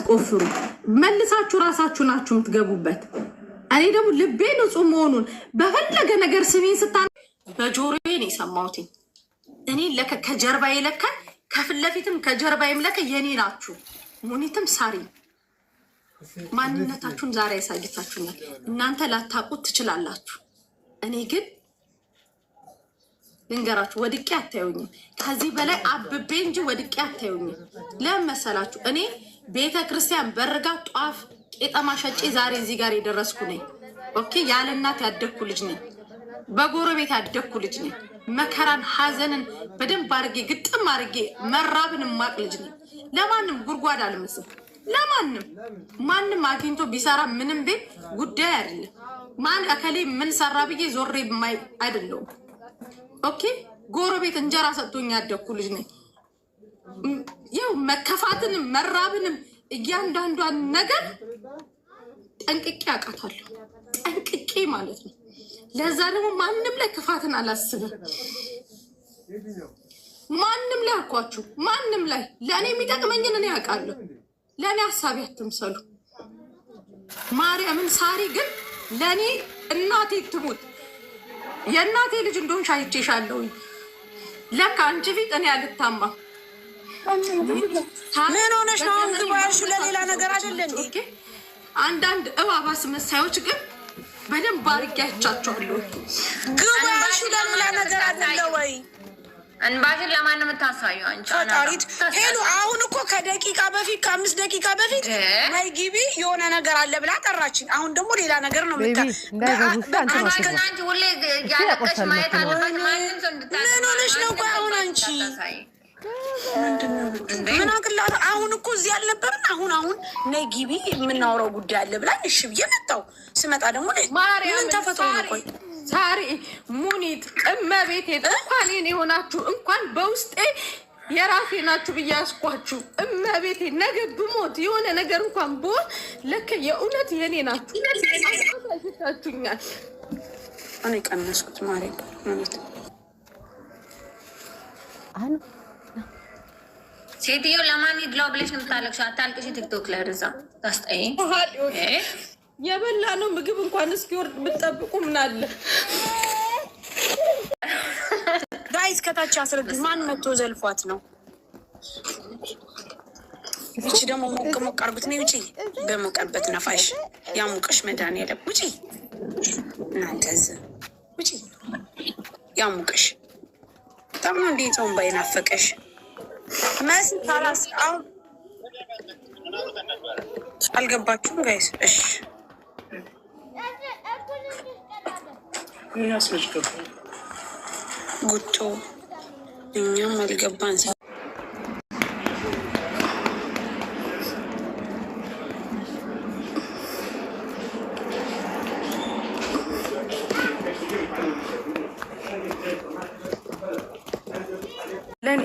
እንዳትቆፍሩ መልሳችሁ ራሳችሁ ናችሁ የምትገቡበት። እኔ ደግሞ ልቤ ንጹህ መሆኑን በፈለገ ነገር ስሜን ስታ በጆሮዬ ነው የሰማሁት። እኔ ለከ ከጀርባዬ ለከ ከፊት ለፊትም ከጀርባዬም ለከ የኔ ናችሁ። ሙኒትም ሳሪ ማንነታችሁን ዛሬ ያሳይታችሁኛል። እናንተ ላታውቁት ትችላላችሁ። እኔ ግን ልንገራችሁ ወድቄ አታዩኝም። ከዚህ በላይ አብቤ እንጂ ወድቄ አታዩኝም። ለምን መሰላችሁ? እኔ ቤተ ክርስቲያን በርጋ ጧፍ ቄጠማ ሸጬ ዛሬ እዚህ ጋር የደረስኩ ነኝ። ኦኬ፣ ያለ እናት ያደግኩ ልጅ ነኝ። በጎረቤት ያደግኩ ልጅ ነኝ። መከራን ሐዘንን በደንብ አድርጌ ግጥም አድርጌ መራብን ማቅ ልጅ ነኝ። ለማንም ጉድጓድ አልመስል። ለማንም ማንም አግኝቶ ቢሰራ ምንም ቤት ጉዳይ አይደለም። ማን አከሌ ምን ሰራ ብዬ ዞሬ ማይ አይደለም። ኦኬ፣ ጎረቤት እንጀራ ሰጥቶኝ ያደግኩ ልጅ ነኝ። ያው መከፋትንም መራብንም እያንዳንዷን ነገር ጠንቅቄ አውቃታለሁ። ጠንቅቄ ማለት ነው። ለዛ ደግሞ ማንም ላይ ክፋትን አላስብም። ማንም ላይ አልኳችሁ፣ ማንም ላይ ለእኔ የሚጠቅመኝን እኔ አውቃለሁ። ለእኔ ሀሳቢ አትምሰሉ። ማርያምን ሳሪ ግን ለእኔ እናቴ ትሙት የእናቴ ልጅ እንደሆንሽ አይቼሻለሁ። ለካ አንቺ ፊት እኔ አልታማ። ምን ሆነሽ ነው? ግባሽ ለሌላ ነገር አይደለም። አንዳንድ እባብ አስመሳዮች ግን በደንብ አድርጌ አይቻቸዋለሁ። ግባሽ ለሌላ ነገር አይደለም ወይ? እንባሽን ለማን የምታሳዩ አንቺ? ፈጣሪት ሄሉ አሁን እኮ ከደቂቃ በፊት ከ5 ደቂቃ በፊት ነይ ግቢ የሆነ ነገር አለ ብላ ጠራችኝ። አሁን ደግሞ ሌላ ነገር ነው አንቺ ሁሌ ያለቀሽ ማየት አለበት። ማንም ሰው እንድታሳይ ምን ሆነሽ ነው? ቆይ አሁን አንቺ ምን አቅላት? አሁን እኮ እዚህ አልነበርን። አሁን ነይ ግቢ የምናወራው ጉዳይ አለ ብላ እሺ ብዬ መጣሁ። ስመጣ ደግሞ ምን ተፈጥሮ ነው? ቆይ ሳሪ ሙኒት እመቤቴ እንኳን የኔ የሆናችሁ እንኳን በውስጤ የራሴ ናችሁ ብዬ አስኳችሁ። እመቤቴ ነገ ብሞት የሆነ ነገር እንኳን ብሆን ለከ የእውነት የኔ ናችሁ። አሳይታችሁኛል። እኔ ቀነስኩት ማርያም ሙኒት ሴትዮ ለማን ይድላው ብለሽ ነው የምታለቅሽው? አታልቅሽ። ቲክቶክ ላይ ርዛ ታስጠይ የበላ ነው ምግብ እንኳን እስኪወርድ ብትጠብቁ ምን አለ? ጋይስ ከታች አስረዱ። ማን መጥቶ ዘልፏት ነው? እቺ ደግሞ ሞቅ ሞቅ አርጉት ነው። ውጪ በሞቀበት ነፋሽ ያሙቀሽ መድኃኒዓለም ውጪ። እናንተዝ ውጪ ያሙቀሽ። በጣም ነው እንዴ ጾም ባይናፈቀሽ መስ ታላስ አሁን አልገባችሁም ጋይስ? እሺ ጉቶ እኛም አልገባን።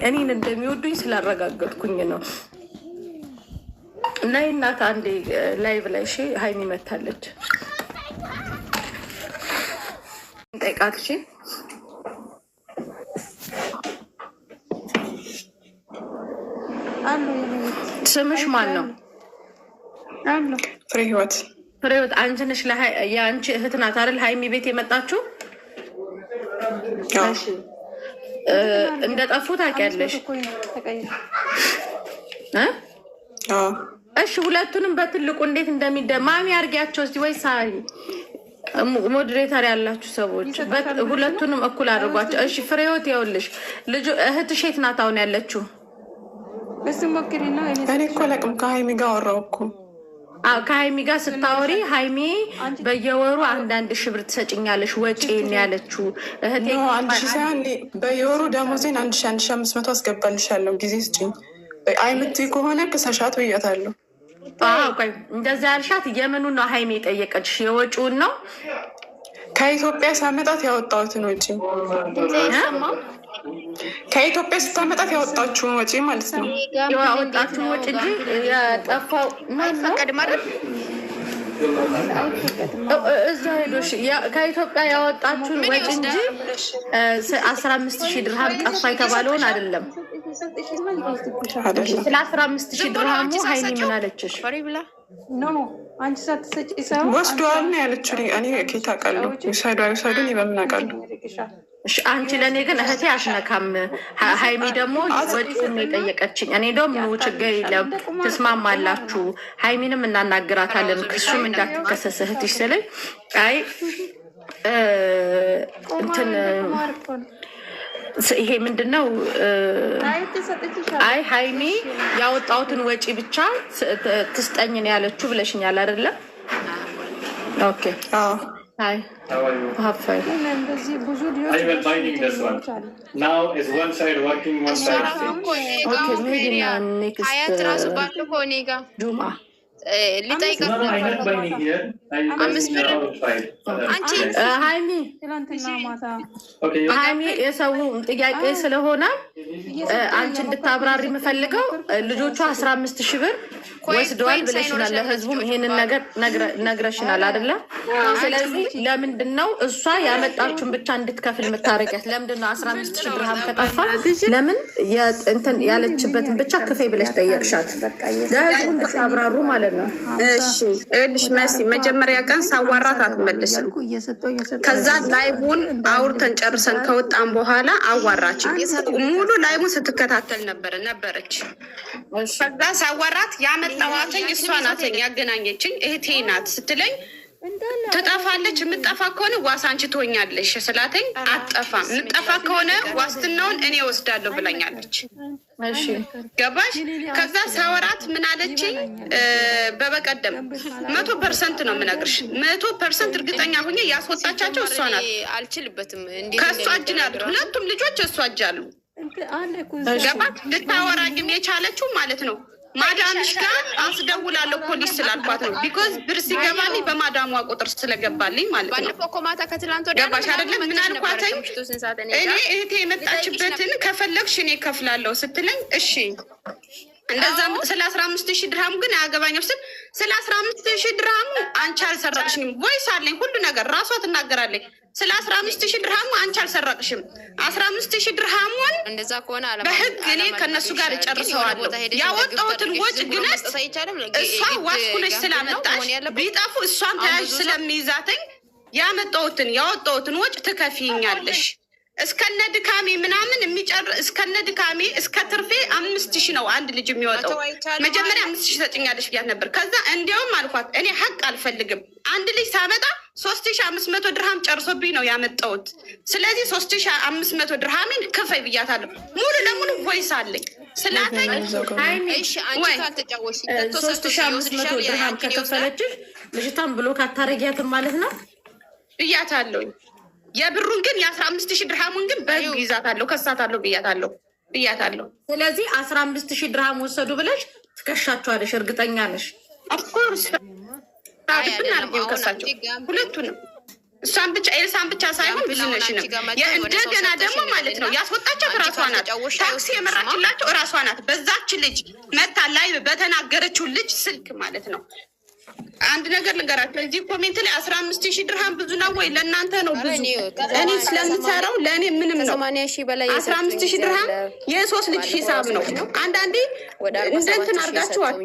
እኔን እንደሚወዱኝ ስላረጋገጥኩኝ ነው። እና እናት አንዴ ላይቭ ላይ እሺ ሀይሚ መታለች ጠይቃት። እሺ ስምሽ ማን ነው? ፍሬ ህይወት። ፍሬ ህይወት አንቺ ነሽ? የአንቺ እህት ናት አይደል ሀይሚ ቤት የመጣችው? እሺ እንደጠፉ ታውቂያለሽ? እሺ ሁለቱንም በትልቁ እንዴት ማሚ አድርጊያቸው እስቲ። ወይ ሳሪ ሞዴሬተር ያላችሁ ሰዎች ሁለቱንም እኩል አድርጓቸው። እሺ ፍሬ ህይወት ይኸውልሽ ልጁ እህትሽ የት ናት አሁን ያለችው? እኔ እኮ ለቅም ከሀይሚ ጋር አወራሁ እኮ። ከሀይሚ ጋር ስታወሪ ሀይሚ በየወሩ 1,000 ብር ትሰጭኛለሽ ወጪ ያለችው እህቴ። 1,000 ሳይሆን በየወሩ ደሞዜን 1,500 አስገባልሻለሁ ጊዜ ስጭኝ። አይምትይ ከሆነ ክሰሻት ብያታለሁ። ቆይ እንደዛ ያልሻት የምኑን ነው ሀይሚ የጠየቀችሽ? የወጪውን ነው? ከኢትዮጵያ ሳመጣት ያወጣሁትን ወጪ ከኢትዮጵያ ስታመጣት ያወጣችውን ወጪ ማለት ነው። ያወጣችውን ወጪ እንጂ የጠፋው ማንፈቀድም አይደል? እዛ ሄዶሽ ከኢትዮጵያ ያወጣችውን ወጪ እንጂ 15,000 ድርሃም ጠፋ የተባለውን አይደለም። ስለ 15,000 ድርሃሙ ሀይሚ ምን አለችሽ? ወስደዋል ነው ያለችው። እኔ ኬት አውቃለሁ? ይውሰዱን በምን አውቃለሁ? አንቺ ለእኔ ግን እህቴ አትነካም። ሀይሚ ደግሞ ወጪውን የጠየቀችኝ። እኔ ደግሞ ችግር የለም ትስማማላችሁ፣ ሀይሚንም እናናግራታለን ክሱም እንዳትከሰስ እህትሽ ስለኝ አይ እንትን ይሄ ምንድን ነው? አይ ሀይሚ ያወጣሁትን ወጪ ብቻ ትስጠኝን ያለችው ብለሽኛል አይደለም? ኦኬ አይ ሀፋይ ጁማ ሀይሚ የሰው ጥያቄ ስለሆነ አንቺ እንድታብራሪ የምፈልገው ልጆቿ 15,000 ብር ወስደዋል ብለሽናል። ለህዝቡም ይሄንን ነገር ነግረሽናል አይደለም? ስለዚህ ለምንድን ነው እሷ ያመጣችውን ብቻ እንድትከፍል የምታረቂያት? ለምንድን ነው 15,000 ድርሃም ከጠፋ ለምን እንትን ያለችበትን ብቻ ክፈይ ብለሽ ጠየቅሻት? ለህዝቡ እንድታብራሩ ማለት ነው። እሺ እልሽ መሲ መጀመሪያ ቀን ሳዋራት አትመልስም። ከዛ ላይቡን አውርተን ጨርሰን ከወጣን በኋላ አዋራች። ሙሉ ላይቡን ስትከታተል ነበረች። ከዛ ሳዋራት ያመጣዋተኝ እሷ ናተኝ ያገናኘችኝ እህቴ ናት ስትለኝ ትጠፋለች። የምጠፋ ከሆነ ዋስ አንቺ ትሆኛለሽ ስላተኝ አትጠፋም፣ የምጠፋ ከሆነ ዋስትናውን እኔ ወስዳለሁ ብላኛለች። ገባሽ? ከዛ ሳወራት ምን አለችኝ? በበቀደም 100% ነው የምነግርሽ፣ 100% እርግጠኛ ሁኜ ያስወጣቻቸው እሷ ናት። አልችልበትም። ከእሷ እጅ ነው ያሉት ሁለቱም ልጆች እሷ እጅ አሉ። ገባሽ? ልታወራኝም የቻለችው ማለት ነው ማዳምሽ ጋር አስደውላለሁ ፖሊስ ስላልኳት ነው። ቢኮዝ ብር ሲገባልኝ በማዳሟ ቁጥር ስለገባልኝ ማለት ነው። ገባሽ አይደለም? ምን አልኳትኝ? እኔ እህቴ የመጣችበትን ከፈለግሽ እኔ ከፍላለሁ ስትለኝ እሺ እንደዛ ስለ 15,000 ድርሃሙ ግን አያገባኝም ስል ስለ 15,000 ድርሃሙ አንቺ አልሰረቅሽኝም፣ ቮይስ አለኝ ሁሉ ነገር ራሷ ትናገራለች። ስለ 15,000 ድርሃሙ አንቺ አልሰረቅሽም። 15,000 ድርሃሙን በህግ እኔ ከነሱ ጋር እጨርሰዋለሁ። ያወጣሁትን ወጭ ግነት እሷ ዋስ ሁነሽ ስላመጣሽ ቢጠፉ እሷን ተያዥ ስለሚይዛተኝ ያወጣሁትን ወጭ ትከፊኛለሽ። እስከነ ድካሜ ምናምን እስከነ ድካሜ እስከ ትርፌ 5,000 ነው አንድ ልጅ የሚወጣው። መጀመሪያ 5,000 ሰጭኛለሽ ብያት ነበር። ከዛ እንዲያውም አልኳት እኔ ሀቅ አልፈልግም፣ አንድ ልጅ ሳመጣ 3,500 ድርሃም ጨርሶብኝ ነው ያመጣሁት። ስለዚህ 3,500 ድርሃሜን ክፈይ ብያታለሁ። ሙሉ ለሙሉ ቮይስ አለኝ ስላተኝ 3,500 ድርሃም ከከፈለችሽ ልጅቷን ብሎክ አታረጊያትም ማለት ነው ብያታለሁኝ። የብሩን ግን የ15,000 ድርሃሙን ግን በህግ ይዛታለሁ፣ ከሳታለሁ ብያታለሁ። ስለዚህ 15,000 ድርሃም ወሰዱ ብለሽ ትከሻቸዋለሽ፣ እርግጠኛ ነሽ? ኦፍኮርስ ብን አድርጌው ከሳቸው ሁለቱንም፣ እሷን ብቻ ኤልሳን ብቻ ሳይሆን ብዙ ነሽንም። እንደገና ደግሞ ማለት ነው ያስወጣቸው እራሷ ናት። ታክሲ የመራችላቸው እራሷ ናት። በዛች ልጅ መታ ላይ በተናገረችው ልጅ ስልክ ማለት ነው። አንድ ነገር ልንገራችሁ፣ እዚህ ኮሜንት ላይ 15,000 ድርሃም ብዙ ነው ወይ? ለእናንተ ነው ብዙ። እኔ ስለምሰራው ለእኔ ምንም ነው። 15,000 ድርሃም የ3 ልጅ ሂሳብ ነው። አንዳንዴ እንደንትን አድርጋችኋል፣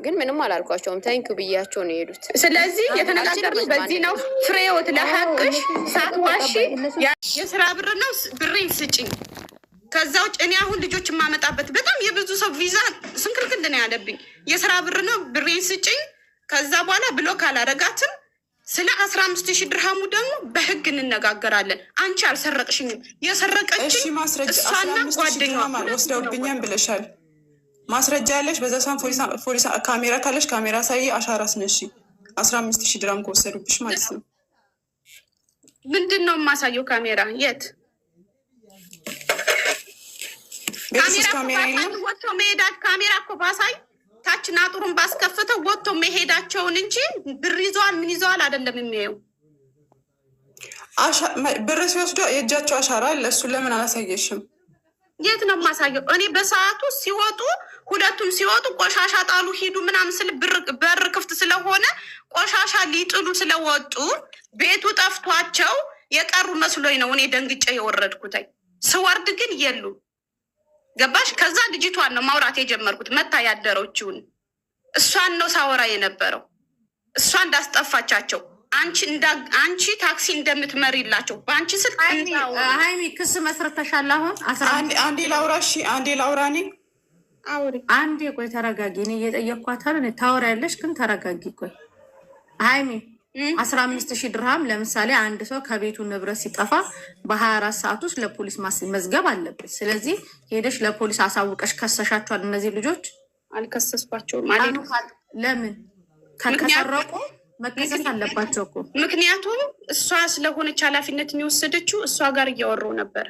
ግን ምንም አላልኳቸውም። ታንኪዩ ብያቸው ነው የሄዱት። ስለዚህ የተነጋገርነው በዚህ ነው። ፍሬዎት ለሀቅሽ ሳትዋሺ የስራ ብር ነው፣ ብሬን ስጭኝ። ከዛ ውጭ እኔ አሁን ልጆች የማመጣበት በጣም የብዙ ሰው ቪዛ ስንክልክል ነው ያለብኝ። የስራ ብር ነው፣ ብሬን ስጭኝ። ከዛ በኋላ ብሎክ አላረጋትም። ስለ 15,000 ድርሃሙ ደግሞ በህግ እንነጋገራለን። አንቺ አልሰረቅሽኝም፣ የሰረቀችኝ እሷና ጓደኛዋ ወስደውብኛም ብለሻል። ማስረጃ ያለሽ በዛ ሳን ፖሊስ ካሜራ ካለሽ ካሜራ ሳይ አሻራ ስነሺ 15,000 ድርሃም ከወሰዱብሽ ማለት ነው። ምንድን ነው የማሳየው? ካሜራ የት? ካሜራ ወጥቶ መሄዳት ካሜራ እኮ ባሳይ ታች ናጡሩን ባስከፍተው ወጥቶ መሄዳቸውን እንጂ ብር ይዘዋል ምን ይዘዋል አይደለም የሚያየው። ብር ሲወስዱ የእጃቸው አሻራ አለ። እሱን ለምን አላሳየሽም? የት ነው የማሳየው? እኔ በሰዓቱ ሲወጡ ሁለቱም ሲወጡ ቆሻሻ ጣሉ ሂዱ ምናምን ስል በር ክፍት ስለሆነ ቆሻሻ ሊጥሉ ስለወጡ ቤቱ ጠፍቷቸው የቀሩ መስሎኝ ነው እኔ ደንግጬ የወረድኩትኝ። ስወርድ ግን የሉ ገባሽ? ከዛ ልጅቷን ነው ማውራት የጀመርኩት። መታ ያደረችውን እሷን ነው ሳወራ የነበረው። እሷ እንዳስጠፋቻቸው አንቺ ታክሲ እንደምትመሪላቸው በአንቺ ስልክ ሀይሚ ክስ መስርተሻል። አሁን አንዴ ላውራ። እሺ አንዴ ላውራ። እኔ አንዴ ቆይ ተረጋጊ። እኔ እየጠየኳታል። ታወሪያለሽ ግን ተረጋጊ። ቆይ ሀይሚ 15,000 ድርሃም ለምሳሌ አንድ ሰው ከቤቱ ንብረት ሲጠፋ በ24 ሰዓት ውስጥ ለፖሊስ መዝገብ አለበት። ስለዚህ ሄደሽ ለፖሊስ አሳውቀሽ ከሰሻቸዋል። እነዚህ ልጆች አልከሰስኳቸውም። ለምን ከሰረቁ መከሰስ አለባቸው እኮ። ምክንያቱም እሷ ስለሆነች ኃላፊነትን የወሰደችው እሷ ጋር እያወራሁ ነበረ።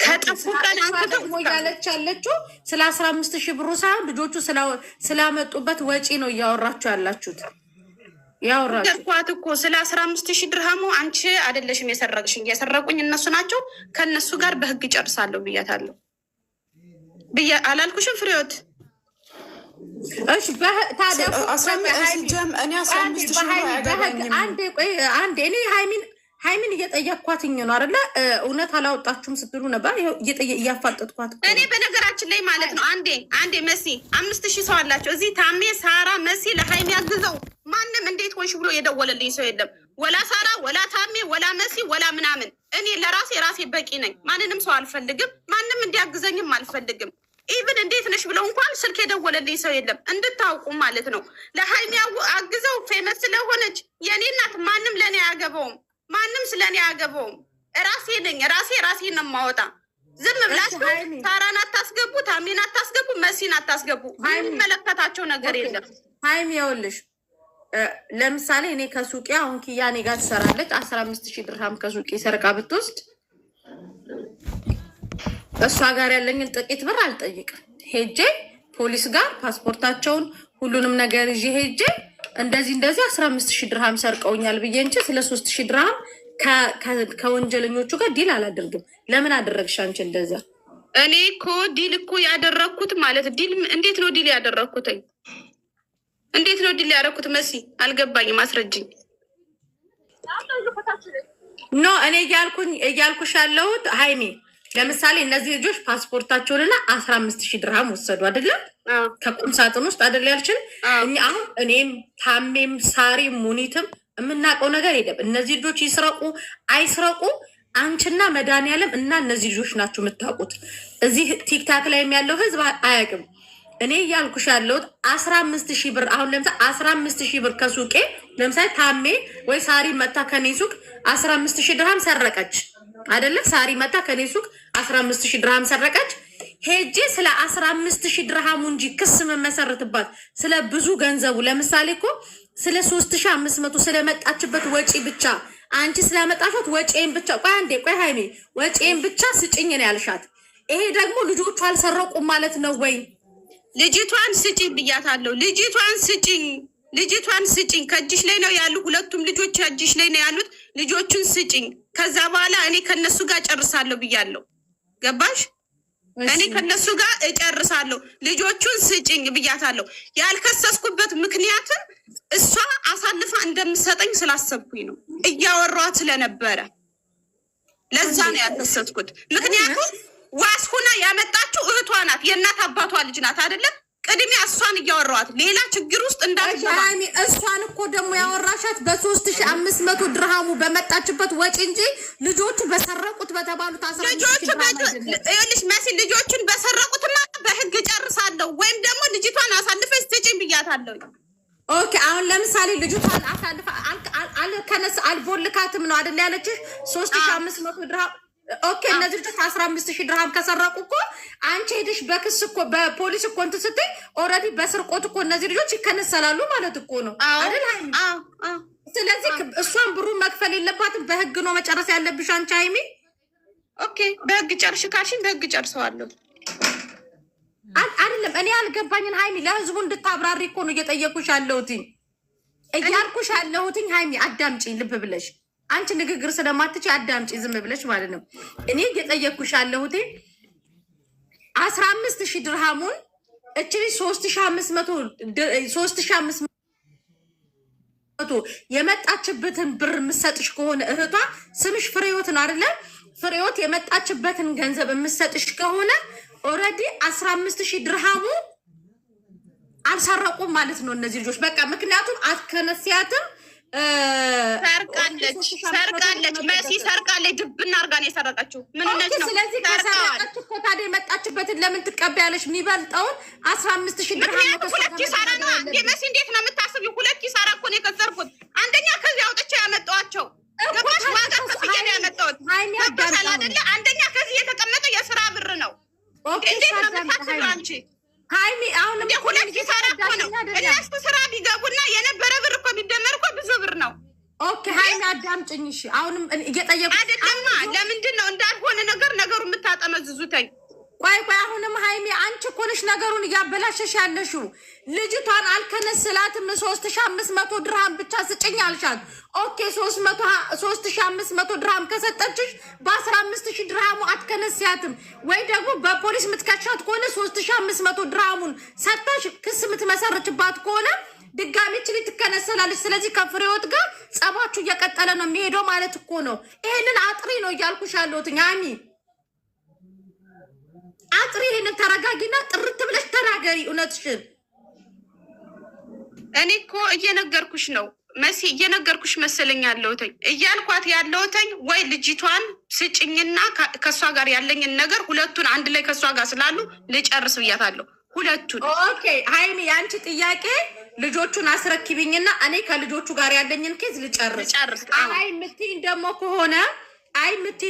ከጠፉ ቀን ያለች ያለችው ስለ 15,000 ብሩ ሳይሆን ልጆቹ ስላመጡበት ወጪ ነው እያወራችሁ ያላችሁት። ያወራችኋት እኮ ስለ 15,000 ድርሃሙ አንቺ አይደለሽም የሰረቅሽኝ፣ የሰረቁኝ እነሱ ናቸው። ከእነሱ ጋር በህግ ጨርሳለሁ ብያታለሁ። አላልኩሽም ፍሬዎት? እሺ ታዲያ አንዴ እኔ ሀይሚን እየጠየኳትኝ ነው አይደለ? እውነት አላወጣችሁም ስትሉ ነበር። እያፋጠጥኳት እኔ በነገራችን ላይ ማለት ነው። አንዴ መሲ 5,000 ሰው አላቸው እዚህ። ታሜ፣ ሳራ፣ መሲ ለሀይሚ ያግዘው ማንም እንዴት ሆንሽ ብሎ የደወለልኝ ሰው የለም። ወላ ሳራ፣ ወላ ታሜ፣ ወላ መሲ፣ ወላ ምናምን። እኔ ለራሴ በቂ ነኝ። ማንንም ሰው አልፈልግም። ማንም እንዲያግዘኝም አልፈልግም። ኢቭን እንዴት ነሽ ብለው እንኳን ስልክ የደወለልኝ ሰው የለም። እንድታውቁ ማለት ነው። ለሀይሚ አግዘው ፌመስ ስለሆነች የኔ እናት ማንም ለእኔ አያገባውም። ማንም ስለኔ አያገባውም። ራሴ ነኝ። ራሴን ነው የማወጣ። ዝም ብላችሁ ሳራን አታስገቡ፣ ታሜን አታስገቡ፣ መሲን አታስገቡ። የሚመለከታቸው ነገር የለም። ሀይሚ ይኸውልሽ፣ ለምሳሌ እኔ ከሱቄ አሁን ኪያ እኔ ጋር ትሰራለች። 15,000 ድርሃም ከሱቄ ሰርቃ ብትወስድ እሷ ጋር ያለኝን ጥቂት ብር አልጠይቅም። ሄጄ ፖሊስ ጋር ፓስፖርታቸውን ሁሉንም ነገር ይዤ ሄጄ እንደዚህ 15,000 ድርሃም ሰርቀውኛል ብዬ እንጂ ስለ 3,000 ድርሃም ከወንጀለኞቹ ጋር ዲል አላደርግም። ለምን አደረግሽ አንቺ እንደዛ? እኔ እኮ ዲል እኮ ያደረግኩት ማለት ዲል እንዴት ነው ዲል ያደረግኩትኝ? እንዴት ነው ዲል ያደረግኩት? መሲ አልገባኝም፣ አስረጅኝ። ኖ እኔ እያልኩሽ ያለሁት ሀይሚ ለምሳሌ እነዚህ ልጆች ፓስፖርታቸውንና 15,000 ድርሃም ወሰዱ አይደለም? ከቁም ሳጥን ውስጥ አይደል ያልችን። አሁን እኔም ታሜም ሳሪም ሙኒትም የምናውቀው ነገር የለም። እነዚህ ልጆች ይስረቁ አይስረቁ አንቺና መድኃኒዓለም እና እነዚህ ልጆች ናቸው የምታውቁት። እዚህ ቲክታክ ላይ ያለው ህዝብ አያውቅም። እኔ እያልኩሽ ያለሁት 15,000 ብር አሁን ለምሳሌ 15,000 ብር ከሱቄ ለምሳሌ ታሜ ወይ ሳሪ መታ ከኔ ሱቅ 15,000 ድርሃም ሰረቀች አይደለ? ሳሪ መታ ከኔ ሱቅ 15,000 ድርሃም ሰረቀች። ሄጄ ስለ 15,000 ድርሃሙ እንጂ ክስ መመሰርትባት ስለ ብዙ ገንዘቡ ለምሳሌ እኮ ስለ 3,500 ስለመጣችበት ወጪ ብቻ አንቺ ስላመጣሻት ወጪን ብቻ ቆይ ሀይሜ ወጪን ብቻ ስጭኝ ነው ያልሻት። ይሄ ደግሞ ልጆቹ አልሰረቁም ማለት ነው ወይ? ልጅቷን ስጭኝ ብያታለሁ። ልጅቷን ስጭኝ ከእጅሽ ላይ ነው ያሉ። ሁለቱም ልጆች እጅሽ ላይ ነው ያሉት። ልጆቹን ስጭኝ። ከዛ በኋላ እኔ ከነሱ ጋር ጨርሳለሁ ብያለሁ። ገባሽ? እኔ ከነሱ ጋር እጨርሳለሁ። ልጆቹን ስጭኝ ብያታለሁ። ያልከሰስኩበት ምክንያትም እሷ አሳልፋ እንደምሰጠኝ ስላሰብኩኝ ነው። እያወሯት ስለነበረ ለዛ ነው ያልከሰስኩት። ምክንያቱም ዋስ ሁና ያመጣችው እህቷ ናት። የእናት አባቷ ልጅ ናት አይደለም? ቅድሚያ እሷን እያወራኋት ሌላ ችግር ውስጥ እንዳትገባ። እሷን እኮ ደግሞ ያወራሻት በ3,500 ድርሃሙ በመጣችበት ወጪ እንጂ ልጆቹ በሰረቁት በተባሉት ልጆቹ መሲ ልጆቹን በሰረቁትና በህግ ጨርሳለሁ ወይም ደግሞ ልጅቷን አሳልፈሽ ስጭኝ ብያታለሁ። ኦኬ አሁን ለምሳሌ ልጅቷን አሳልፈ አልቦልካትም ነው አይደል ያለችሽ? 3,500 ድርሃም ኦኬ። እነዚህ ልጆች 15,000 ድርሃም ከሰረቁ እኮ አንቺ ሄደሽ በክስ እኮ በፖሊስ እኮ እንትን ስትይ ኦልሬዲ በስርቆት እኮ እነዚህ ልጆች ይከነሰላሉ ማለት እኮ ነው አይደል? ስለዚህ እሷን ብሩን መክፈል የለባትም። በህግ ነው መጨረስ ያለብሽ አንቺ ሀይሚ። ኦኬ በህግ ጨርሽ ካልሽኝ በህግ ጨርሰዋለሁ። አይደለም እኔ ያልገባኝን ሀይሚ ለህዝቡ እንድታብራሪ እኮ ነው እየጠየኩሽ ያለሁትኝ እያልኩሽ ያለሁትኝ። ሀይሚ አዳምጪ ልብ ብለሽ። አንቺ ንግግር ስለማትች አዳምጪ ዝም ብለሽ ማለት ነው። እኔ እየጠየኩሽ ያለሁት 15,000 ድርሃሙን እቺ 3,500 የመጣችበትን ብር የምሰጥሽ ከሆነ እህቷ ስምሽ ፍሬዎት ነው አይደለ? ፍሬዎት የመጣችበትን ገንዘብ የምሰጥሽ ከሆነ ኦልሬዲ 15,000 ድርሃሙ አልሰረቁም ማለት ነው እነዚህ ልጆች። በቃ ምክንያቱም አትከነሲያትም ሰርቃለች መሲ ሰርቃለች። ድብና አርጋ ነው የሰረቀችው። ምን ነው? ስለዚህ ከሰረቀች እኮ ታዲያ የመጣችበትን ለምን ትቀበያለሽ? የሚበልጠውን 15,000 ድርሃም ነው። ሁለት ኪሳራ ነው እንዴ መሲ? እንዴት ነው የምታስቢው? ሁለት ኪሳራ እኮ ነው የከሰርኩት። አንደኛ ከዚህ አውጥቼ ያመጣኋቸው ገባሽ? ዋጋ ከፍዬ ነው ያመጣሁት። ገባሽ አይደለ? አንደኛ ከዚህ የተቀመጠው የስራ ብር ነው። እንዴት ነው የምታስቢው አንቺ? ሃይሚ አሁንም ሁለት ኪሳራ እኮ ነው። እነሱ ስራ ቢገቡና የነበረ ብር እኮ ቢደመር እኮ ብዙ ብር ነው። ኦኬ ሃይሚ አዳምጪኝ እሺ። አሁንም እየጠየቁ አይደለማ። ለምንድን ነው እንዳልሆነ ነገሩ የምታጠመዝዙተኝ? ቆይ አሁንም ሃይሚ አንቺ እኮ ነሽ ነገሩን እያበላሸሽ ያለሽው። ልጅቷን አልከነስላትም 3,500 ድርሃም ብቻ ስጭኝ አልሻት። ኦኬ 3,500 ድርሃም ከሰጠችሽ በ15,000 ድርሃሙ አትከነስያትም ወይ? ደግሞ በፖሊስ የምትከሻት ከሆነ 3,500 ድርሃሙን ሰጥተሽ ክስ የምትመሰርችባት ከሆነ ድጋሚ ችሊ ትከነሰላለች። ስለዚህ ከፍሬዎት ጋር ጸባችሁ እየቀጠለ ነው የሚሄደው ማለት እኮ ነው። ይሄንን አጥሪ ነው እያልኩሽ ያለሁት ሃይሚ። አጥሪ ይሄንን ተረጋጊና ጥርት ብለሽ ተናገሪ እውነትሽን። እኔ እኮ እየነገርኩሽ ነው መሲ፣ እየነገርኩሽ መሰለኝ ያለሁትኝ እያልኳት ያለሁትኝ ወይ ልጅቷን ስጭኝና ከእሷ ጋር ያለኝን ነገር ሁለቱን አንድ ላይ ከእሷ ጋር ስላሉ ልጨርስ ብያታለሁ። ሁለቱን ኦኬ ሃይሚ፣ የአንቺ ጥያቄ ልጆቹን አስረክቢኝና እኔ ከልጆቹ ጋር ያለኝን ኬዝ ልጨርስ። አይ ምትይኝ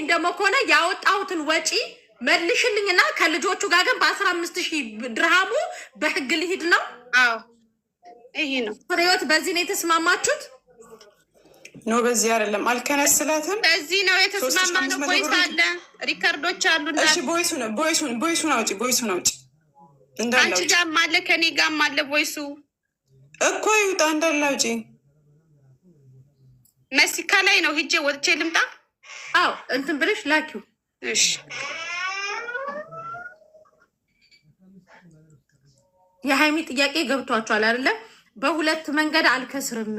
ደግሞ ከሆነ ያወጣሁትን ወጪ መልሽልኝና ከልጆቹ ጋር ግን በ15,000 ድርሃሙ በህግ ልሂድ ነው። አዎ ይሄ ነው ፍሬዎት። በዚህ ነው የተስማማችሁት? ኖ በዚህ አይደለም። አልከነስላትም። በዚህ ነው የተስማማነው። ቮይስ አለ፣ ሪከርዶች አሉ። እሺ ቦይሱን አውጪ እንዳለ አንቺ ጋርም አለ ከኔ ጋርም አለ ቮይሱ እኮ ይውጣ እንዳለ አውጪ። መሲ ከላይ ነው ሂጄ ወጥቼ ልምጣ? አዎ እንትን ብለሽ ላኪው። እሺ የሃይሚ ጥያቄ ገብቷቸዋል አይደለ? በሁለት መንገድ አልከስርም።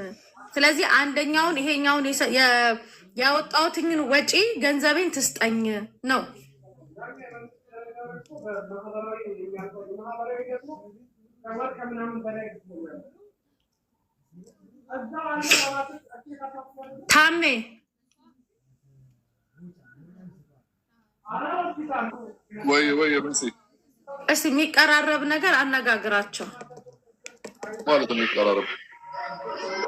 ስለዚህ አንደኛውን ይሄኛውን ያወጣሁትኝን ወጪ ገንዘቤን ትስጠኝ ነው። ታሜ ወይ እስኪ የሚቀራረብ ነገር አነጋግራቸው ማለት ነው። የሚቀራረብ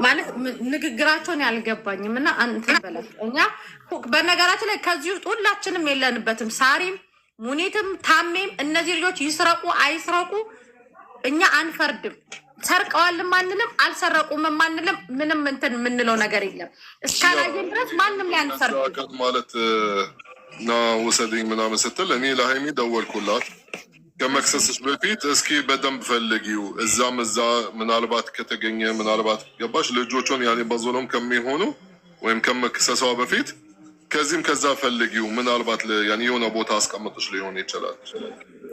ማለት ንግግራቸውን ያልገባኝም እና እንትን በላቸው። እኛ በነገራችን ላይ ከዚህ ውስጥ ሁላችንም የለንበትም። ሳሪም፣ ሙኒትም፣ ታሜም እነዚህ ልጆች ይስረቁ አይስረቁ እኛ አንፈርድም። ሰርቀዋልም አንልም፣ አልሰረቁም አንልም። ምንም እንትን የምንለው ነገር የለም። እስካላየን ድረስ ማንም ላይ አንፈርድም። ማለት ና ውሰድኝ ምናምን ስትል እኔ ለሃይሚ ደወልኩላት ከመክሰስሽ በፊት እስኪ በደንብ ፈልጊው እዛም እዛ ምናልባት ከተገኘ ምናልባት ገባሽ ልጆቹን ያኔ በዞሎም ከሚሆኑ ወይም ከመክሰሷ በፊት ከዚህም ከዛ ፈልጊው ምናልባት ያኔ የሆነ ቦታ አስቀምጥሽ ሊሆን ይችላል።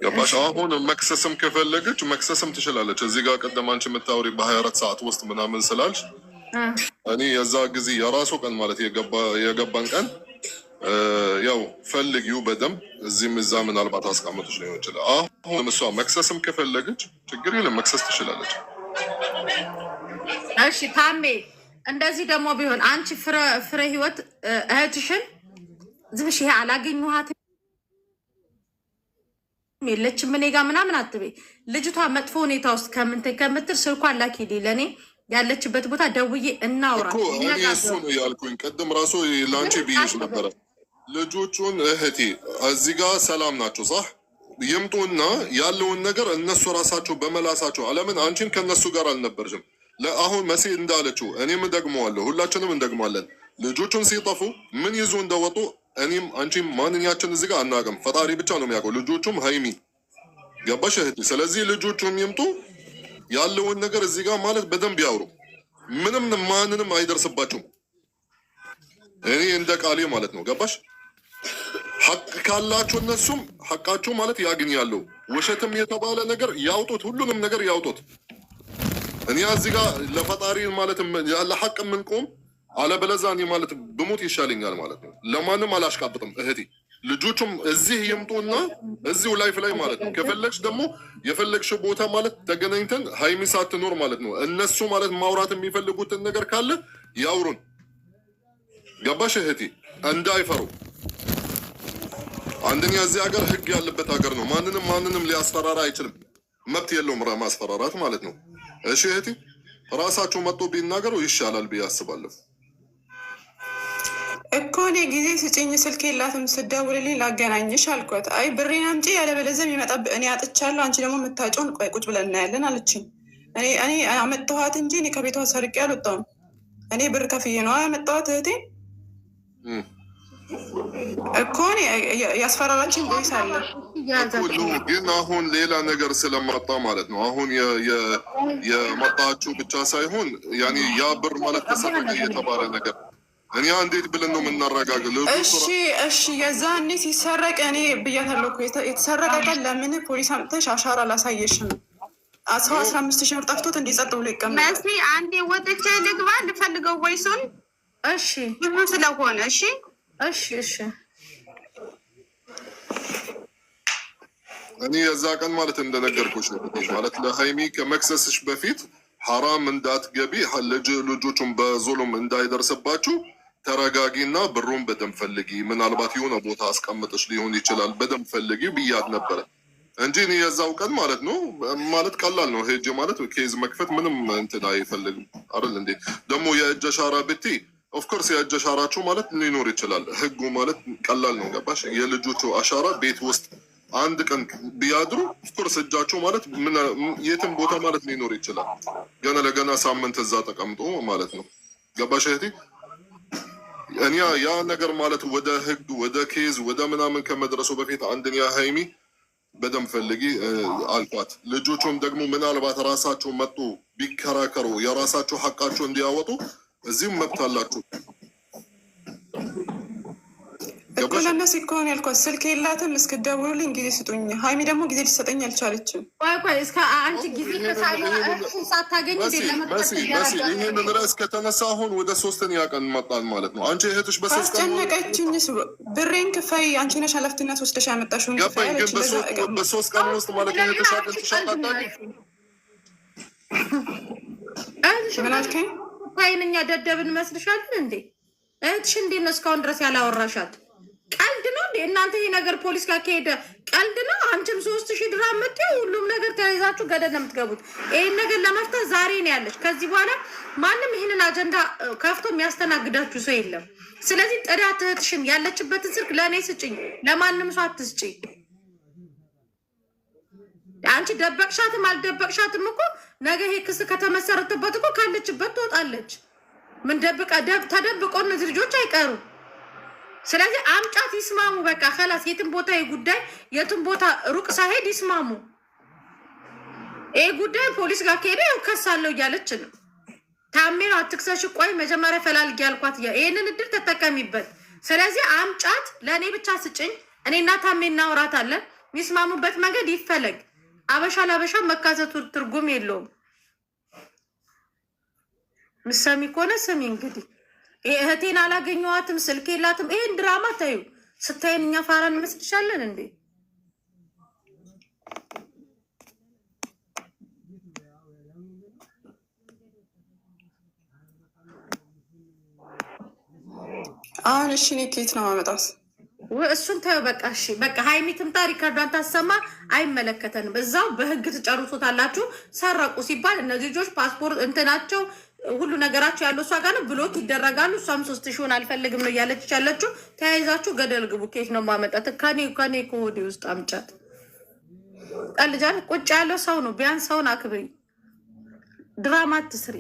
ገባሽ? አሁን መክሰስም ከፈለገች መክሰስም ትችላለች። እዚህ ጋር ቀደም አንቺ የምታወሪ በ24 ሰዓት ውስጥ ምናምን ስላልሽ እኔ የዛ ጊዜ የራሱ ቀን ማለት የገባን ቀን ያው ፈልጊው በደንብ እዚህም እዛ ምናልባት አስቀምጥሽ ሊሆን ይችላል። አሁን እሷ መክሰስም ከፈለገች ችግር የለም መክሰስ ትችላለች። እሺ ታሜ፣ እንደዚህ ደግሞ ቢሆን አንቺ ፍሬ ህይወት እህትሽን ዝምሽ ይሄ አላገኘኋትም የለችም እኔ ጋር ምናምን አትበይ። ልጅቷ መጥፎ ሁኔታ ውስጥ ከምትል ስልኳን ላኪልኝ ለእኔ ያለችበት ቦታ ደውዬ እናውራ እኮ እኔ እሱ ነው ያልኩኝ። ቅድም ራሱ ለአንቺ ብዬሽ ነበረ። ልጆቹን እህቴ እዚህ ጋር ሰላም ናቸው ሳህ ይምጡና ያለውን ነገር እነሱ ራሳቸው በመላሳቸው አለምን አንቺን ከነሱ ጋር አልነበርሽም። ለአሁን መሲ እንዳለችው እኔም እንደግመዋለሁ፣ ሁላችንም እንደግማለን። ልጆቹን ሲጠፉ ምን ይዞ እንደወጡ እኔም አንቺም ማንኛችን እዚህ ጋር አናውቅም። ፈጣሪ ብቻ ነው የሚያውቀው። ልጆቹም ሃይሚ ገባሽ እህቴ? ስለዚህ ልጆቹም ይምጡ ያለውን ነገር እዚህ ጋር ማለት በደንብ ያውሩ። ምንም ማንንም አይደርስባቸውም። እኔ እንደ ቃሌ ማለት ነው ገባሽ? ሐቅ ካላችሁ እነሱም ሐቃችሁ ማለት ያገኛሉ። ውሸትም የተባለ ነገር ያውጡት፣ ሁሉንም ነገር ያውጡት። እኔ እዚህ ጋር ለፈጣሪ ማለት ያለ ሐቅ የምንቆም አለበለዚያ እኔ ማለት ብሞት ይሻለኛል ማለት ነው። ለማንም አላሽቃብጥም እህቴ። ልጆቹም እዚህ ይምጡና እዚሁ ላይፍ ላይ ማለት ነው። ከፈለግሽ ደግሞ የፈለግሽ ቦታ ማለት ተገናኝተን ሀይሚ ሳትኖር ማለት ነው እነሱ ማለት ማውራት የሚፈልጉትን ነገር ካለ ያውሩን። ገባሽ እህቴ? እንዳይፈሩ። አንደኛ እዚህ ሀገር ህግ ያለበት ሀገር ነው። ማንንም ሊያስፈራራ አይችልም። መብት የለውም ማስፈራራት ማለት ነው። እሺ እህቴ፣ ራሳቸው መጥቶ ቢናገሩ ይሻላል ብዬ አስባለሁ። እኮ እኔ ጊዜ ስጭኝ፣ ስልክ የላትም ስደውልልኝ ላገናኝሽ አልኳት። አይ ብሬን አምጪ ያለበለዚያ የሚመጣብህ እኔ አጥቻለሁ፣ አንቺ ደግሞ የምታጨውን ቆይ ቁጭ ብለን እናያለን አለችኝ። እኔ አመጣኋት እንጂ እኔ ከቤቷ ሰርቄ አልወጣሁም። እኔ ብር ከፍዬ ነዋ ያመጣኋት እህቴ። እኮ እኔ ያስፈራራችን ቦይስ አለ ግን አሁን ሌላ ነገር ስለመጣ ማለት ነው። አሁን የመጣችሁ ብቻ ሳይሆን ያኔ ያ ብር ማለት ተሰረቀ የተባለ ነገር እኔ እንዴት ብለን ነው የምናረጋግጥ? እሺ የዛኔ ሲሰረቅ እኔ ብያታለሁ እኮ የተሰረቀ ቀን ለምን ፖሊስ አምጥተሽ አሻራ አላሳየሽም? 15,000 ብር ጠፍቶት እንዲጸጥ ብሎ ይቀመጣል። መሲ አንዴ ወጥቼ ልግባ ልፈልገው ወይሱን። እሺ ብዙ ስለሆነ እሺ እኔ የዛ ቀን ማለት እንደነገርኩሽ ማለት ለሀይሚ ከመክሰስሽ በፊት ሐራም እንዳትገቢ ልጆቹን በዞሎም እንዳይደርስባችሁ ተረጋጊና ብሩን በደንብ ፈልጊ። ምናልባት የሆነ ቦታ አስቀምጥሽ ሊሆን ይችላል፣ በደንብ ፈልጊ ብያት ነበረ እንጂ እኔ የዛው ቀን ማለት ነው ማለት ቀላል ነው ሄጅ ማለት ኬዝ መክፈት ምንም እንትን አይፈልግም አይደል እንዴ? ደግሞ የእጅ አሻራ ብቲ ኦፍኮርስ የእጅ አሻራችሁ ማለት ሊኖር ይችላል። ህጉ ማለት ቀላል ነው ገባሽ? የልጆቹ አሻራ ቤት ውስጥ አንድ ቀን ቢያድሩ ኦፍኮርስ እጃቸው ማለት የትም ቦታ ማለት ሊኖር ይችላል። ገና ለገና ሳምንት እዛ ተቀምጦ ማለት ነው ገባሽ እህቴ? እኔ ያ ነገር ማለት ወደ ህግ ወደ ኬዝ ወደ ምናምን ከመድረሱ በፊት አንደኛ ሀይሚ በደንብ ፈልጊ አልኳት። ልጆቹም ደግሞ ምናልባት ራሳቸው መጡ ቢከራከሩ የራሳቸው ሀቃቸው እንዲያወጡ እዚህም መብት አላችሁ። እኮ ለእነሱ ከሆነ ያልኳት ስልክ የላትም እስክደውሉልኝ ጊዜ ስጡኝ። ሀይሚ ደግሞ ጊዜ ሊሰጠኝ አልቻለችም። ቆይ እስከ አንቺ ጊዜ ሳታገኝ ይህንን ርዕስ ከተነሳ አሁን ወደ 3ኛ ቀን መጣን ማለት ነው። አንቺ እህቶች አስጨነቀችኝ። ብሬን ክፈይ አንቺ ነሽ ኃላፊነት ወስደሽ ያመጣሽውን ገባኝ። ግን በ3 ቀን ውስጥ ማለት እህቶች አቅን ትሻጣጣ ምን አልከኝ? እኛ ደደብን መስልሻለን እንዴ? እህትሽ እንዴት ነው እስካሁን ድረስ ያላወራሻት? ቀልድ ነው እንዴ እናንተ? ይሄ ነገር ፖሊስ ጋር ከሄደ ቀልድ ነው። አንቺም 3,000 ድራም መጥተው ሁሉም ነገር ተያይዛችሁ ገደል ነው የምትገቡት። ይሄን ነገር ለመፍታት ዛሬ ነው ያለች። ከዚህ በኋላ ማንም ይህንን አጀንዳ ከፍቶ የሚያስተናግዳችሁ ሰው የለም። ስለዚህ ጥዳት እህትሽን ያለችበትን ስልክ ለእኔ ስጭኝ፣ ለማንም ሰው አትስጪ። አንቺ ደበቅሻትም አልደበቅሻትም እኮ ነገ ይሄ ክስ ከተመሰረተበት እኮ ካለችበት ትወጣለች። ምን ተደብቆ እነዚህ ልጆች አይቀሩም። ስለዚህ አምጫት፣ ይስማሙ። በቃ ከላስ የትም ቦታ ጉዳይ የትም ቦታ ሩቅ ሳይሄድ ይስማሙ። ይሄ ጉዳይ ፖሊስ ጋር ከሄደ ያው ከሳለው እያለች ነው። ታሜ ነው አትክሰሽ። ቆይ መጀመሪያ ፈላልጊ ያልኳት ይሄንን እድል ተጠቀሚበት። ስለዚህ አምጫት፣ ለእኔ ብቻ ስጭኝ። እኔና ታሜ እናወራታለን። የሚስማሙበት መንገድ ይፈለግ። አበሻ ለአበሻ መካሰቱ ትርጉም የለውም። ምሰሚ ከሆነ ስሚ። እንግዲህ እህቴን አላገኘኋትም፣ ስልክ የላትም። ይሄን ድራማ ታዩ ስታይን እኛ ፋራ እንመስልሻለን እንዴ? አሁን እሺ እኔ ከየት ነው ማመጣት? እሱን ታዩ በቃ እሺ በቃ ሀይሚ ትምጣ፣ ሪካርዷን ታሰማ። አይመለከተንም። እዛው በህግ ትጨርሱታላችሁ። ሰረቁ ሲባል እነዚህ ልጆች ፓስፖርት እንትናቸው ሁሉ ነገራቸው ያለው እሷ ጋር ነው። ብሎክ ይደረጋሉ። እሷም 3,000 አልፈልግም ነው እያለች ያለችው። ተያይዛችሁ ገደል ግቡ። ከየት ነው ማመጣት? ከኔ ከሆዴ ውስጥ አምጫት። ቀልጃል። ቁጭ ያለው ሰው ነው። ቢያንስ ሰውን አክብሪ። ድራማ አትስሪ።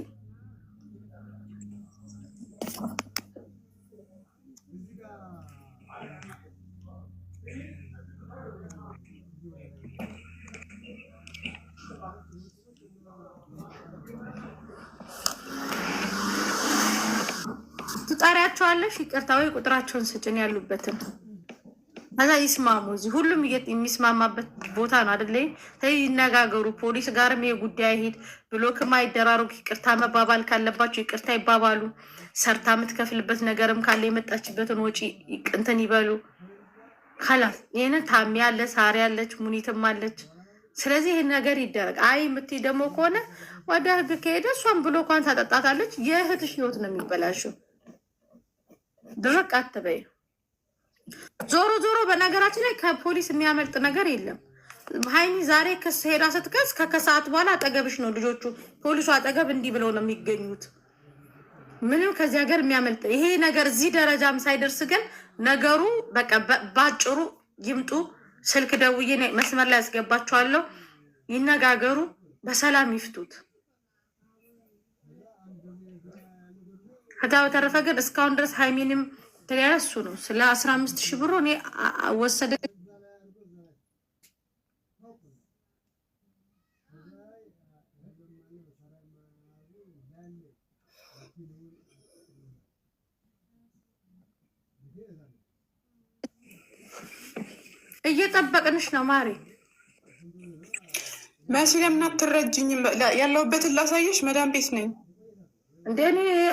ትጠሪያቸዋለሽ። ይቅርታ ወይ ቁጥራቸውን ስጭን ያሉበትን ከዛ ይስማሙ። እዚህ ሁሉም የሚስማማበት ቦታ ነው አደለ? ይነጋገሩ። ፖሊስ ጋርም የጉዳይ ሄድ ብሎክም አይደራረጉ። ይቅርታ መባባል ካለባቸው ይቅርታ ይባባሉ። ሰርታ የምትከፍልበት ነገርም ካለ የመጣችበትን ወጪ እንትን ይበሉ። ከላስ ይህን ታሚ ያለ ሳሪ ያለች ሙኒትም አለች። ስለዚህ ይህን ነገር ይደረግ። አይ የምትይ ደግሞ ከሆነ ወደ ህግ ከሄደ እሷን ብሎ እንኳን ታጠጣታለች። የእህትሽ ህይወት ነው የሚበላሽው። ድርቅ አትበይ። ዞሮ ዞሮ በነገራችን ላይ ከፖሊስ የሚያመልጥ ነገር የለም። ሀይሚ ዛሬ ክስ ሄዳ ስትከስ ከከሰዓት በኋላ አጠገብሽ ነው ልጆቹ ፖሊሱ አጠገብ እንዲህ ብለው ነው የሚገኙት። ምንም ከዚህ ሀገር የሚያመልጥ ይሄ ነገር እዚህ ደረጃም ሳይደርስ ግን ነገሩ በቃ ባጭሩ ይምጡ። ስልክ ደውዬ መስመር ላይ ያስገባቸዋለሁ። ይነጋገሩ፣ በሰላም ይፍቱት። ከዛ በተረፈ ግን እስካሁን ድረስ ሀይሚንም ተያያሱ ነው ስለ 15,000 ብሩ እኔ ወሰደ እየጠበቅንሽ ነው ማሪ። መሲ ለምን አትረጅኝም? ያለሁበትን ላሳየሽ። መዳም ቤት ነኝ እንደ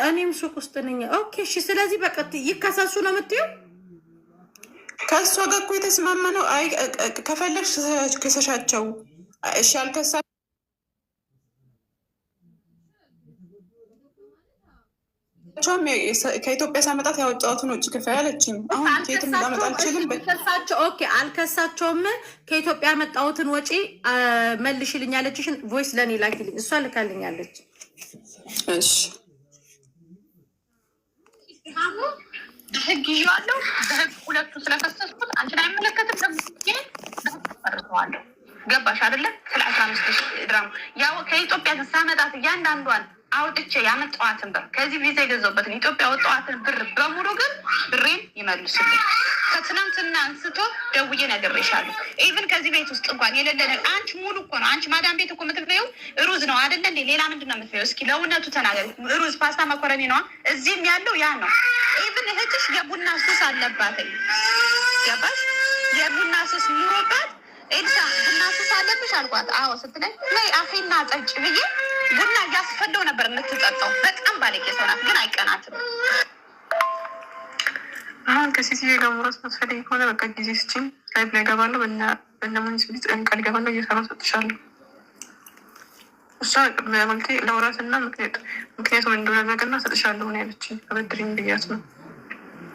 እኔም ሱቅ ውስጥ ነኝ። ኦኬ እሺ። ስለዚህ በቃ ይከሰሱ ነው የምትይው? ከእሷ ጋር እኮ የተስማማ ነው። አይ ከፈለግሽ ክሰሻቸው። እሺ አልከሳ ከኢትዮጵያ ሳመጣት ያወጣሁትን ውጭ ክፈይ አለችኝ። አሁን ኬትም ላመጣ አልችልም። ኦኬ አልከሳቸውም። ከኢትዮጵያ ያመጣሁትን ወጪ መልሽልኝ ያለችሽን ቮይስ ለእኔ ላኪልኝ። እሷ ልካልኛለች። እሺ ህግ ይዤዋለሁ። በህግ ሁለቱ ስለከሰስኩት አንቺን አይመለከትም። ርሰዋለሁ። ገባሽ አይደለም? ስለ 15,000 ድራም ያው ከኢትዮጵያ ሳመጣት እያንዳንዷን አውጥቼ ያመጣኋትን ብር ከዚህ ቪዛ የገዛሁበትን ኢትዮጵያ ያወጣኋትን ብር በሙሉ ግን ብሬን ይመልሱልኝ። ከትናንትና አንስቶ ደውዬ ነግሬሻለሁ። ኢቭን ከዚህ ቤት ውስጥ እንኳን የሌለን አንቺ ሙሉ እኮ ነው። አንቺ ማዳም ቤት እኮ የምትበይው ሩዝ ነው አይደለ እንዴ? ሌላ ምንድን ነው የምትበይው? እስኪ ለእውነቱ ተናገሪ። ሩዝ፣ ፓስታ፣ መኮረኒ ነዋ። እዚህም ያለው ያ ነው። ኢቭን እህትሽ የቡና ሱስ አለባትኝ። ገባሽ? የቡና ሱስ ኑሮባት ኤልሳ ቡና ሱስ አለብሽ አልኳት። አዎ ስትለኝ ላይ አፌና ጠጭ ብዬ ቡና እያስፈለው ነበር የምትጠጣው። በጣም ባለጌ ሰው ናት፣ ግን አይቀናትም። አሁን ከሴትዬ ጋር ሙራት መስፈልግ ከሆነ በቃ ጊዜ ስችኝ ላይፍ ላይ ገባለሁ። በእነሙኝ ስሊት ቃል ገባለሁ። እየሰራሁ ሰጥሻለሁ። እሷ ማለቴ ለውራት እና ምክንያቱም እንደሆነ ነገርና ሰጥሻለሁ ሆነ ያለችኝ። አበድሪኝ ብያት ነው።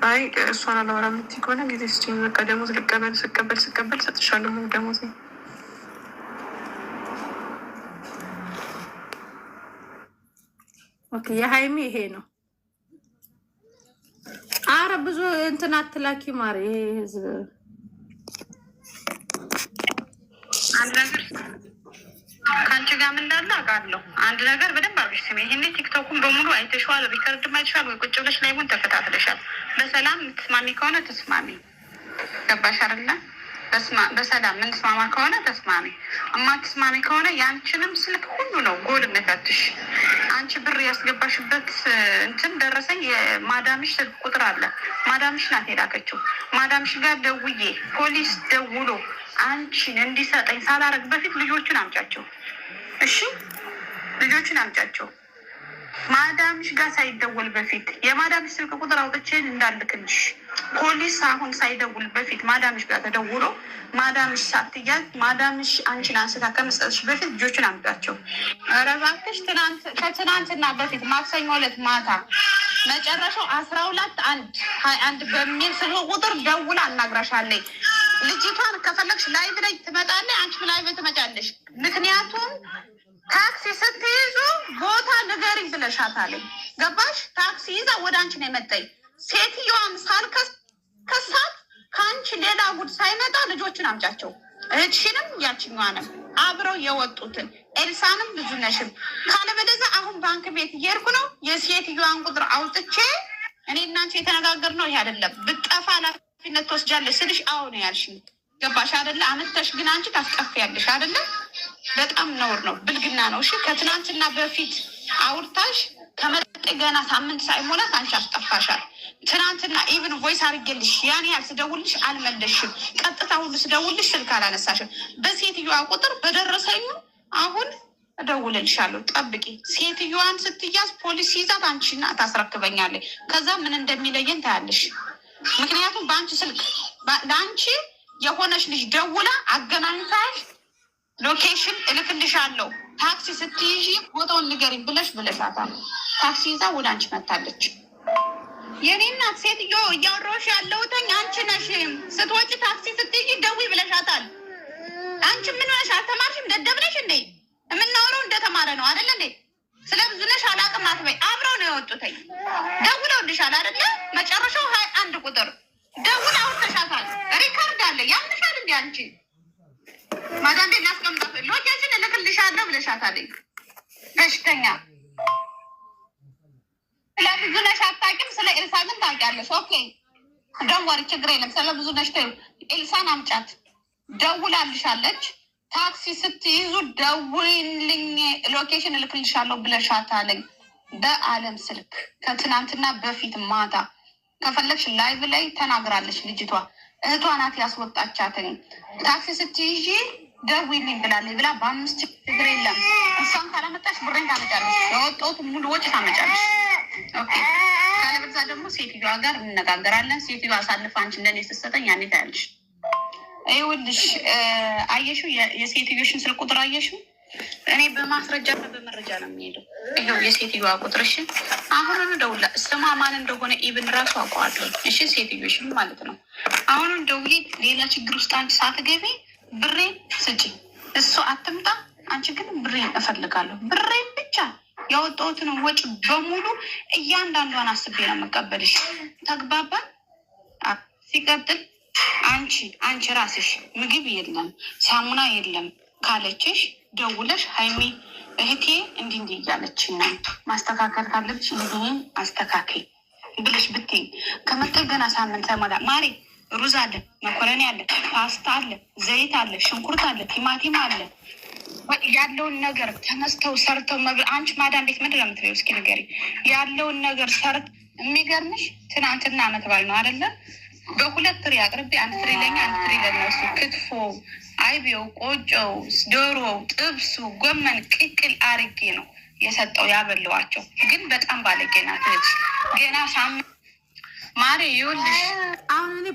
አይ እሷን አላወራ የምትይ ከሆነ ጊዜ ስችኝ በቃ ደሞዝ ስቀበል ሰጥሻለሁ። ምን ደሞዝ ኦኬ የሀይሚ ይሄ ነው። አረ ብዙ እንትን አትላኪ ማሪ። ህዝብ አንድ ነገር ከአንቺ ጋር ምን እንዳለ አውቃለሁ። አንድ ነገር በደንብ አብሽ ስሜ። ይሄኔ ቲክቶኩን በሙሉ አይተሽዋል፣ ሪከርድም አይተሽዋል፣ ወይ ቁጭ ብለሽ ላይቡን ተከታትለሻል። በሰላም ትስማሚ ከሆነ ተስማሚ። ገባሽ አይደለ? በሰላም ምንስማማ ከሆነ ተስማሚ። እማትስማሚ ከሆነ የአንቺንም ስልክ ሁሉ ነው ጎል መታትሽ። አንቺ ብር ያስገባሽበት እንትን ደረሰኝ። የማዳምሽ ስልክ ቁጥር አለ። ማዳምሽ ናት የላከችው። ማዳምሽ ጋር ደውዬ ፖሊስ ደውሎ አንቺን እንዲሰጠኝ ሳላረግ በፊት ልጆቹን አምጫቸው። እሺ ልጆቹን አምጫቸው። ማዳምሽ ጋር ሳይደውል በፊት የማዳምሽ ስልክ ቁጥር አውጥቼ እንዳልክልሽ ፖሊስ አሁን ሳይደውል በፊት ማዳምሽ ጋር ተደውሎ ማዳምሽ ሳትያዝ ማዳምሽ አንቺን አንስታ ከመስጠትሽ በፊት ልጆቹን አምጣቸው። ኧረ እባክሽ ከትናንትና በፊት ማክሰኞ ዕለት ማታ መጨረሻው 12/1/21 በሚል ስልክ ቁጥር ደውላ አናግራሻለኝ። ልጅቷን ከፈለግሽ ላይቭ ላይ ትመጣለች፣ አንቺ ላይቭ ትመጫለሽ። ምክንያቱም ታክሲ ስትይዙ ቦታ ንገሪኝ ብለሻታለኝ። ገባሽ? ታክሲ ይዛ ወደ አንቺ ነው የመጣኝ። ሴትዮዋን ሳልከሳት ከአንቺ ሌላ ጉድ ሳይመጣ ልጆችን አምጫቸው። እህትሽንም ያችኛዋንም አብረው የወጡትን ኤልሳንም ብዙ ነሽም። ካለበለዚያ አሁን ባንክ ቤት እየሄድኩ ነው። የሴትዮዋን ቁጥር አውጥቼ እኔ እናንቺ የተነጋገርነው ይሄ አይደለም። ብጠፋ ኃላፊነት ትወስጃለሽ ስልሽ አዎ ነው ያልሽኝ። ገባሽ አይደለ? አመተሽ ግን አንቺ ታስጠፊያለሽ አይደለ? በጣም ነውር ነው፣ ብልግና ነው። እሺ ከትናንትና በፊት አውርታሽ ከመጠ ገና ሳምንት ሳይሞላት አንቺ አስጠፋሻል። ትናንትና ኢቭን ቮይስ አድርጌልሽ ያን ያህል ስደውልሽ አልመለሽም። ቀጥታ ሁሉ ስደውልሽ ስልክ አላነሳሽም። በሴትዮዋ ቁጥር በደረሰኙ አሁን እደውልልሻለሁ፣ ጠብቂ። ሴትዮዋን ስትያዝ ፖሊስ ይዛት አንቺና ታስረክበኛለች። ከዛ ምን እንደሚለየን ታያለሽ። ምክንያቱም በአንቺ ስልክ ለአንቺ የሆነች ልጅ ደውላ አገናኝታሽ ሎኬሽን እልክልሻለሁ ታክሲ ስትይዢ ቦታውን ንገሪኝ ብለሻታል። ታክሲ ይዛ ወደ አንቺ መታለች። የኔ እናት ሴትዮ እያወራሁሽ ያለሁትኝ አንቺ ነሽ። ስትወጪ ታክሲ ስትይዢ ደውይ ብለሻታል። አንቺ ምን ሆነሽ አልተማርሽም? ደደብ ነሽ እንዴ? የምናወራው እንደተማረ ነው አይደለ እንዴ? ስለ ብዙ ነሽ አላቅም አትበይ። አብረው ነው የወጡትኝ። ደውለውልሻል አይደለ? መጨረሻው 21 ቁጥር ደውል አውርተሻታል። ሪካርድ አለ። ያምንሻል እንዲ አንቺ ማዳም ቤት ላስቀምጣት ሎኬሽን እልክልሻለሁ ብለሻታል። በሽተኛ ስለ ብዙ ነሽ አታውቂም። ስለ ኤልሳ ግን ታውቂያለሽ። ኦኬ ደወሪ፣ ችግር የለም። ስለ ብዙ ነሽ ተይው። ኤልሳን አምጫት። ደውላልሻለች። ታክሲ ስትይዙ ደውልኝ ሎኬሽን እልክልሻለሁ ብለሻታለኝ። በአለም ስልክ ከትናንትና በፊት ማታ ከፈለግሽ ላይቭ ላይ ተናግራለች ልጅቷ። እህቷ ናት ያስወጣቻትኝ። ታክሲ ስትይዢ ደውይልኝ ብላለች ብላ በ5 ችግር የለም እሷን ካላመጣሽ ብሬን ታመጫለሽ። የወጣሁት ሙሉ ወጪ ታመጫለሽ። ኦኬ ካለበዛ ደግሞ ሴትዮዋ ጋር እንነጋገራለን። ሴትዮዋ አሳልፋ አንቺ ለእኔ ስትሰጠኝ ያኔ ታያለሽ። ይኸውልሽ አየሽው፣ የሴትዮሽን ስልክ ቁጥር አየሽው? እኔ በማስረጃ በመረጃ ነው የሚሄደው። ይኸው የሴትዮዋ ቁጥርሽን አሁኑን ደውላ ስማ ማን እንደሆነ ኢብን ራሱ አውቀዋለሁ። እሺ ሴትዮሽን ማለት ነው። አሁኑን ደውዬ ሌላ ችግር ውስጥ አንቺ ሳትገቢ ብሬን ስጪ። እሱ አትምጣ፣ አንቺ ግን ብሬን እፈልጋለሁ። ብሬን ብቻ ያወጣሁትን ወጪ በሙሉ እያንዳንዷን አስቤ ነው የምቀበልሽ። ተግባባን? ሲቀጥል አንቺ ራስሽ ምግብ የለም ሳሙና የለም ካለችሽ ደውለሽ ሀይሚ እህቴ እንዲህ እያለች ነው ማስተካከል ካለብሽ እንዲህን አስተካከይ ብለሽ ብትይ ከመጣ ገና ሳምንት ተሞላ ማሪ ሩዝ አለ፣ መኮረኒ አለ፣ ፓስታ አለ፣ ዘይት አለ፣ ሽንኩርት አለ፣ ቲማቲም አለ። ያለውን ነገር ተነስተው ሰርተው አንቺ ማዳም ቤት ምንድን ነው የምትበይው? እስኪ ንገሪኝ። ያለውን ነገር ሰርት የሚገርምሽ ትናንትና አመት በዓል ነው አይደለ? በ2 ትሪ አቅርቤ 1 ትሪ ለኛ 1 ትሪ ለነሱ ክትፎ፣ አይቤው፣ ቆጮው፣ ዶሮው፣ ጥብሱ፣ ጎመን ቅቅል አርጌ ነው የሰጠው ያበለዋቸው። ግን በጣም ባለጌ ናት ገና ሳምንት ማሪ ይኸውልሽ፣ አሁን እኔ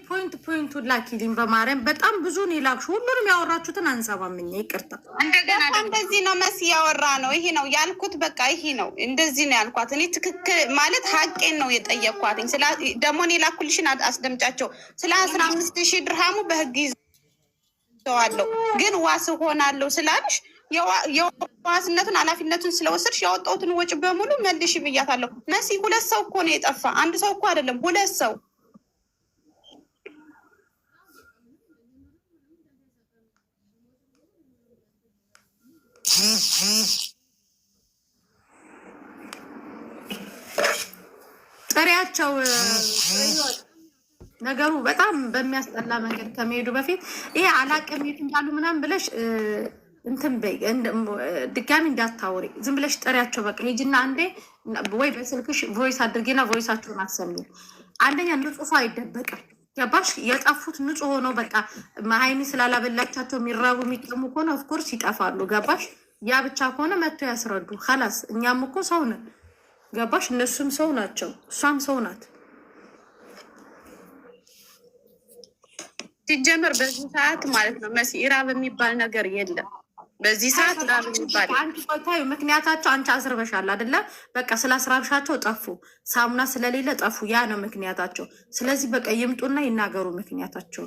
ፖይንቱን ላኪልኝ በማርያም። በጣም ብዙ ነው የላክሽ። ሁሉንም ያወራችሁትን አንሰማምኝ። ይቅርታ። እንደገና እንደዚህ ነው መሲ ያወራ ነው። ይሄ ነው ያልኩት። በቃ ይሄ ነው እንደዚህ ነው ያልኳት። እኔ ትክክል ማለት ሀቄን ነው የጠየቅኳትኝ። ደግሞ እኔ ላኩልሽን አስደምጫቸው። ስለ 15,000 ድርሃሙ በህግ ይዘዋለሁ ግን ዋስ ሆናለሁ ስላልሽ የዋስነቱን ኃላፊነቱን ስለወሰድሽ ያወጣሁትን ወጪ በሙሉ መልሽ ብያታለሁ። መሲ 2 ሰው እኮ ነው የጠፋ። አንድ ሰው እኮ አይደለም 2 ሰው። ጥሪያቸው ነገሩ በጣም በሚያስጠላ መንገድ ከመሄዱ በፊት ይሄ አላቅም የት እንዳሉ ምናምን ብለሽ እንትን በይ፣ ድጋሚ እንዳታወሪ። ዝም ብለሽ ጥሪያቸው። በቃ ሂጂና አንዴ ወይ በስልክሽ ቮይስ አድርጌና ቮይሳቸውን አሰሚ። አንደኛ ንጹህ አይደበቅም። ገባሽ? የጠፉት ንጹህ ሆነው በቃ ሀይሚ ስላላበላቻቸው የሚራቡ የሚጠሙ ከሆነ ኦፍኮርስ ይጠፋሉ። ገባሽ? ያ ብቻ ከሆነ መጥቶ ያስረዱ። ኸላስ እኛም እኮ ሰው ነን። ገባሽ? እነሱም ሰው ናቸው፣ እሷም ሰው ናት። ሲጀመር በዚህ ሰዓት ማለት ነው መሲ ኢራብ የሚባል ነገር የለም። በዚህ ሰዓት ኢራብ የሚባል አንቺ ቆይታዩ ምክንያታቸው አንቺ አስርበሻል አይደለ? በቃ ስላስራብሻቸው ጠፉ፣ ሳሙና ስለሌለ ጠፉ። ያ ነው ምክንያታቸው። ስለዚህ በቃ ይምጡና ይናገሩ ምክንያታቸው።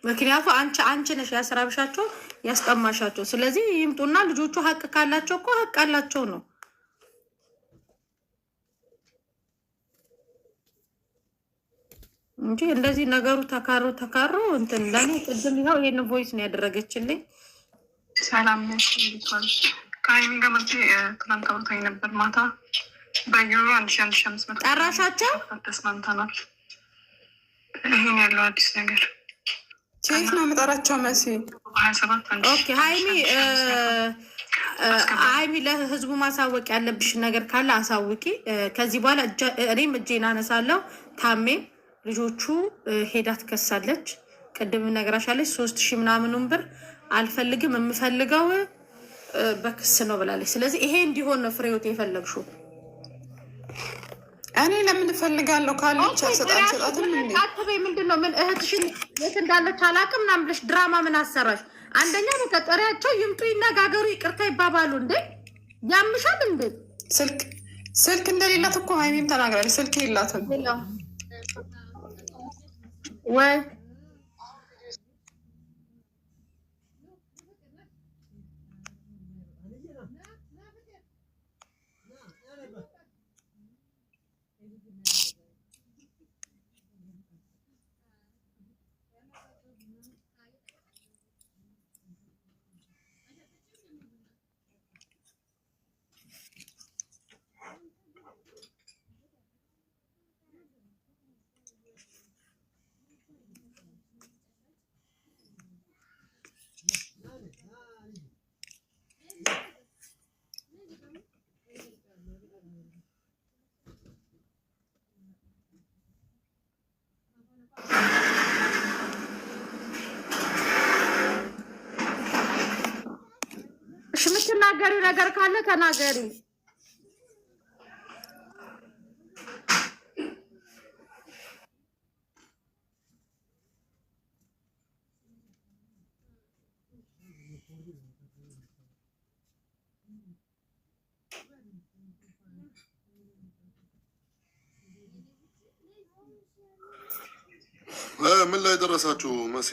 ምክንያቱ አንቺ ነሽ ያስራብሻቸው ያስጠማሻቸው። ስለዚህ ይምጡና ልጆቹ ሀቅ ካላቸው እኮ ሀቅ አላቸው ነው እንጂ እንደዚህ ነገሩ ተካሮ እንትን ለኔ ቅድም ይኸው ይሄን ቮይስ ነው ያደረገችልኝ። ሰላም ነሽ? ከሀይሚ ጋር መጥቼ ትናንት አውርታኝ ነበር ማታ በዩሮ 1,500 ጠራሻቸው። ተስማምተናል። ይሄን ያለው አዲስ ነገር ቼክ ነው የምጠራቸው መሲ 27 ኦኬ። ሀይሚ ለህዝቡ ማሳወቅ ያለብሽ ነገር ካለ አሳውቂ። ከዚህ በኋላ እኔም እጄን አነሳለሁ። ታሜ ልጆቹ ሄዳ ትከሳለች። ቅድም ነገራሻለች 3,000 ምናምኑን ብር አልፈልግም፣ የምፈልገው በክስ ነው ብላለች። ስለዚህ ይሄ እንዲሆን ነው ፍሬህይወት የፈለግሽው? እኔ ለምን እፈልጋለሁ ካለች አልሰጣትም። አትበይ። ምንድን ነው ምን እህትሽን የት እንዳለች አላውቅም ምናምን ብለሽ ድራማ ምን አሰራሽ? አንደኛ መቀጠሪያቸው ይምጡ፣ ይነጋገሩ፣ ይቅርታ ይባባሉ። እንዴ ያምሻል እንዴ? ስልክ እንደሌላት እኮ ሀይሚም ተናግራለች። ስልክ የላትም ወይ? የምትናገሪው ነገር ካለ ተናገሪ። ምን ላይ ደረሳችሁ? መሲ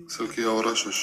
ስልክ ያወራሽሽ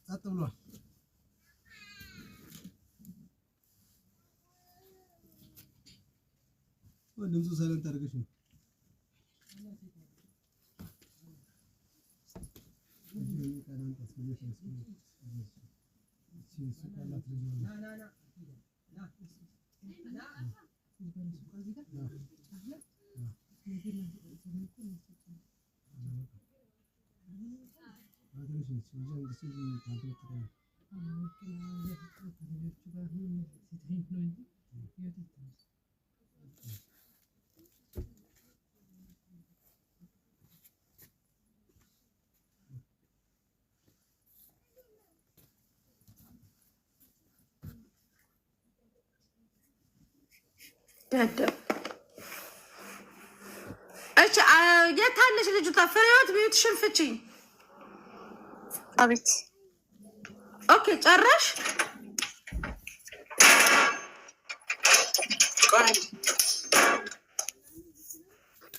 ጸጥ ብሏል። ድምፁ ሳይለንት አድርገሽ ነው። እሺ የታለሽ ልጅቷ? ፍሬህይወት ቤትሽን ፍቺ። አቤት። ኦኬ ጨረሽ?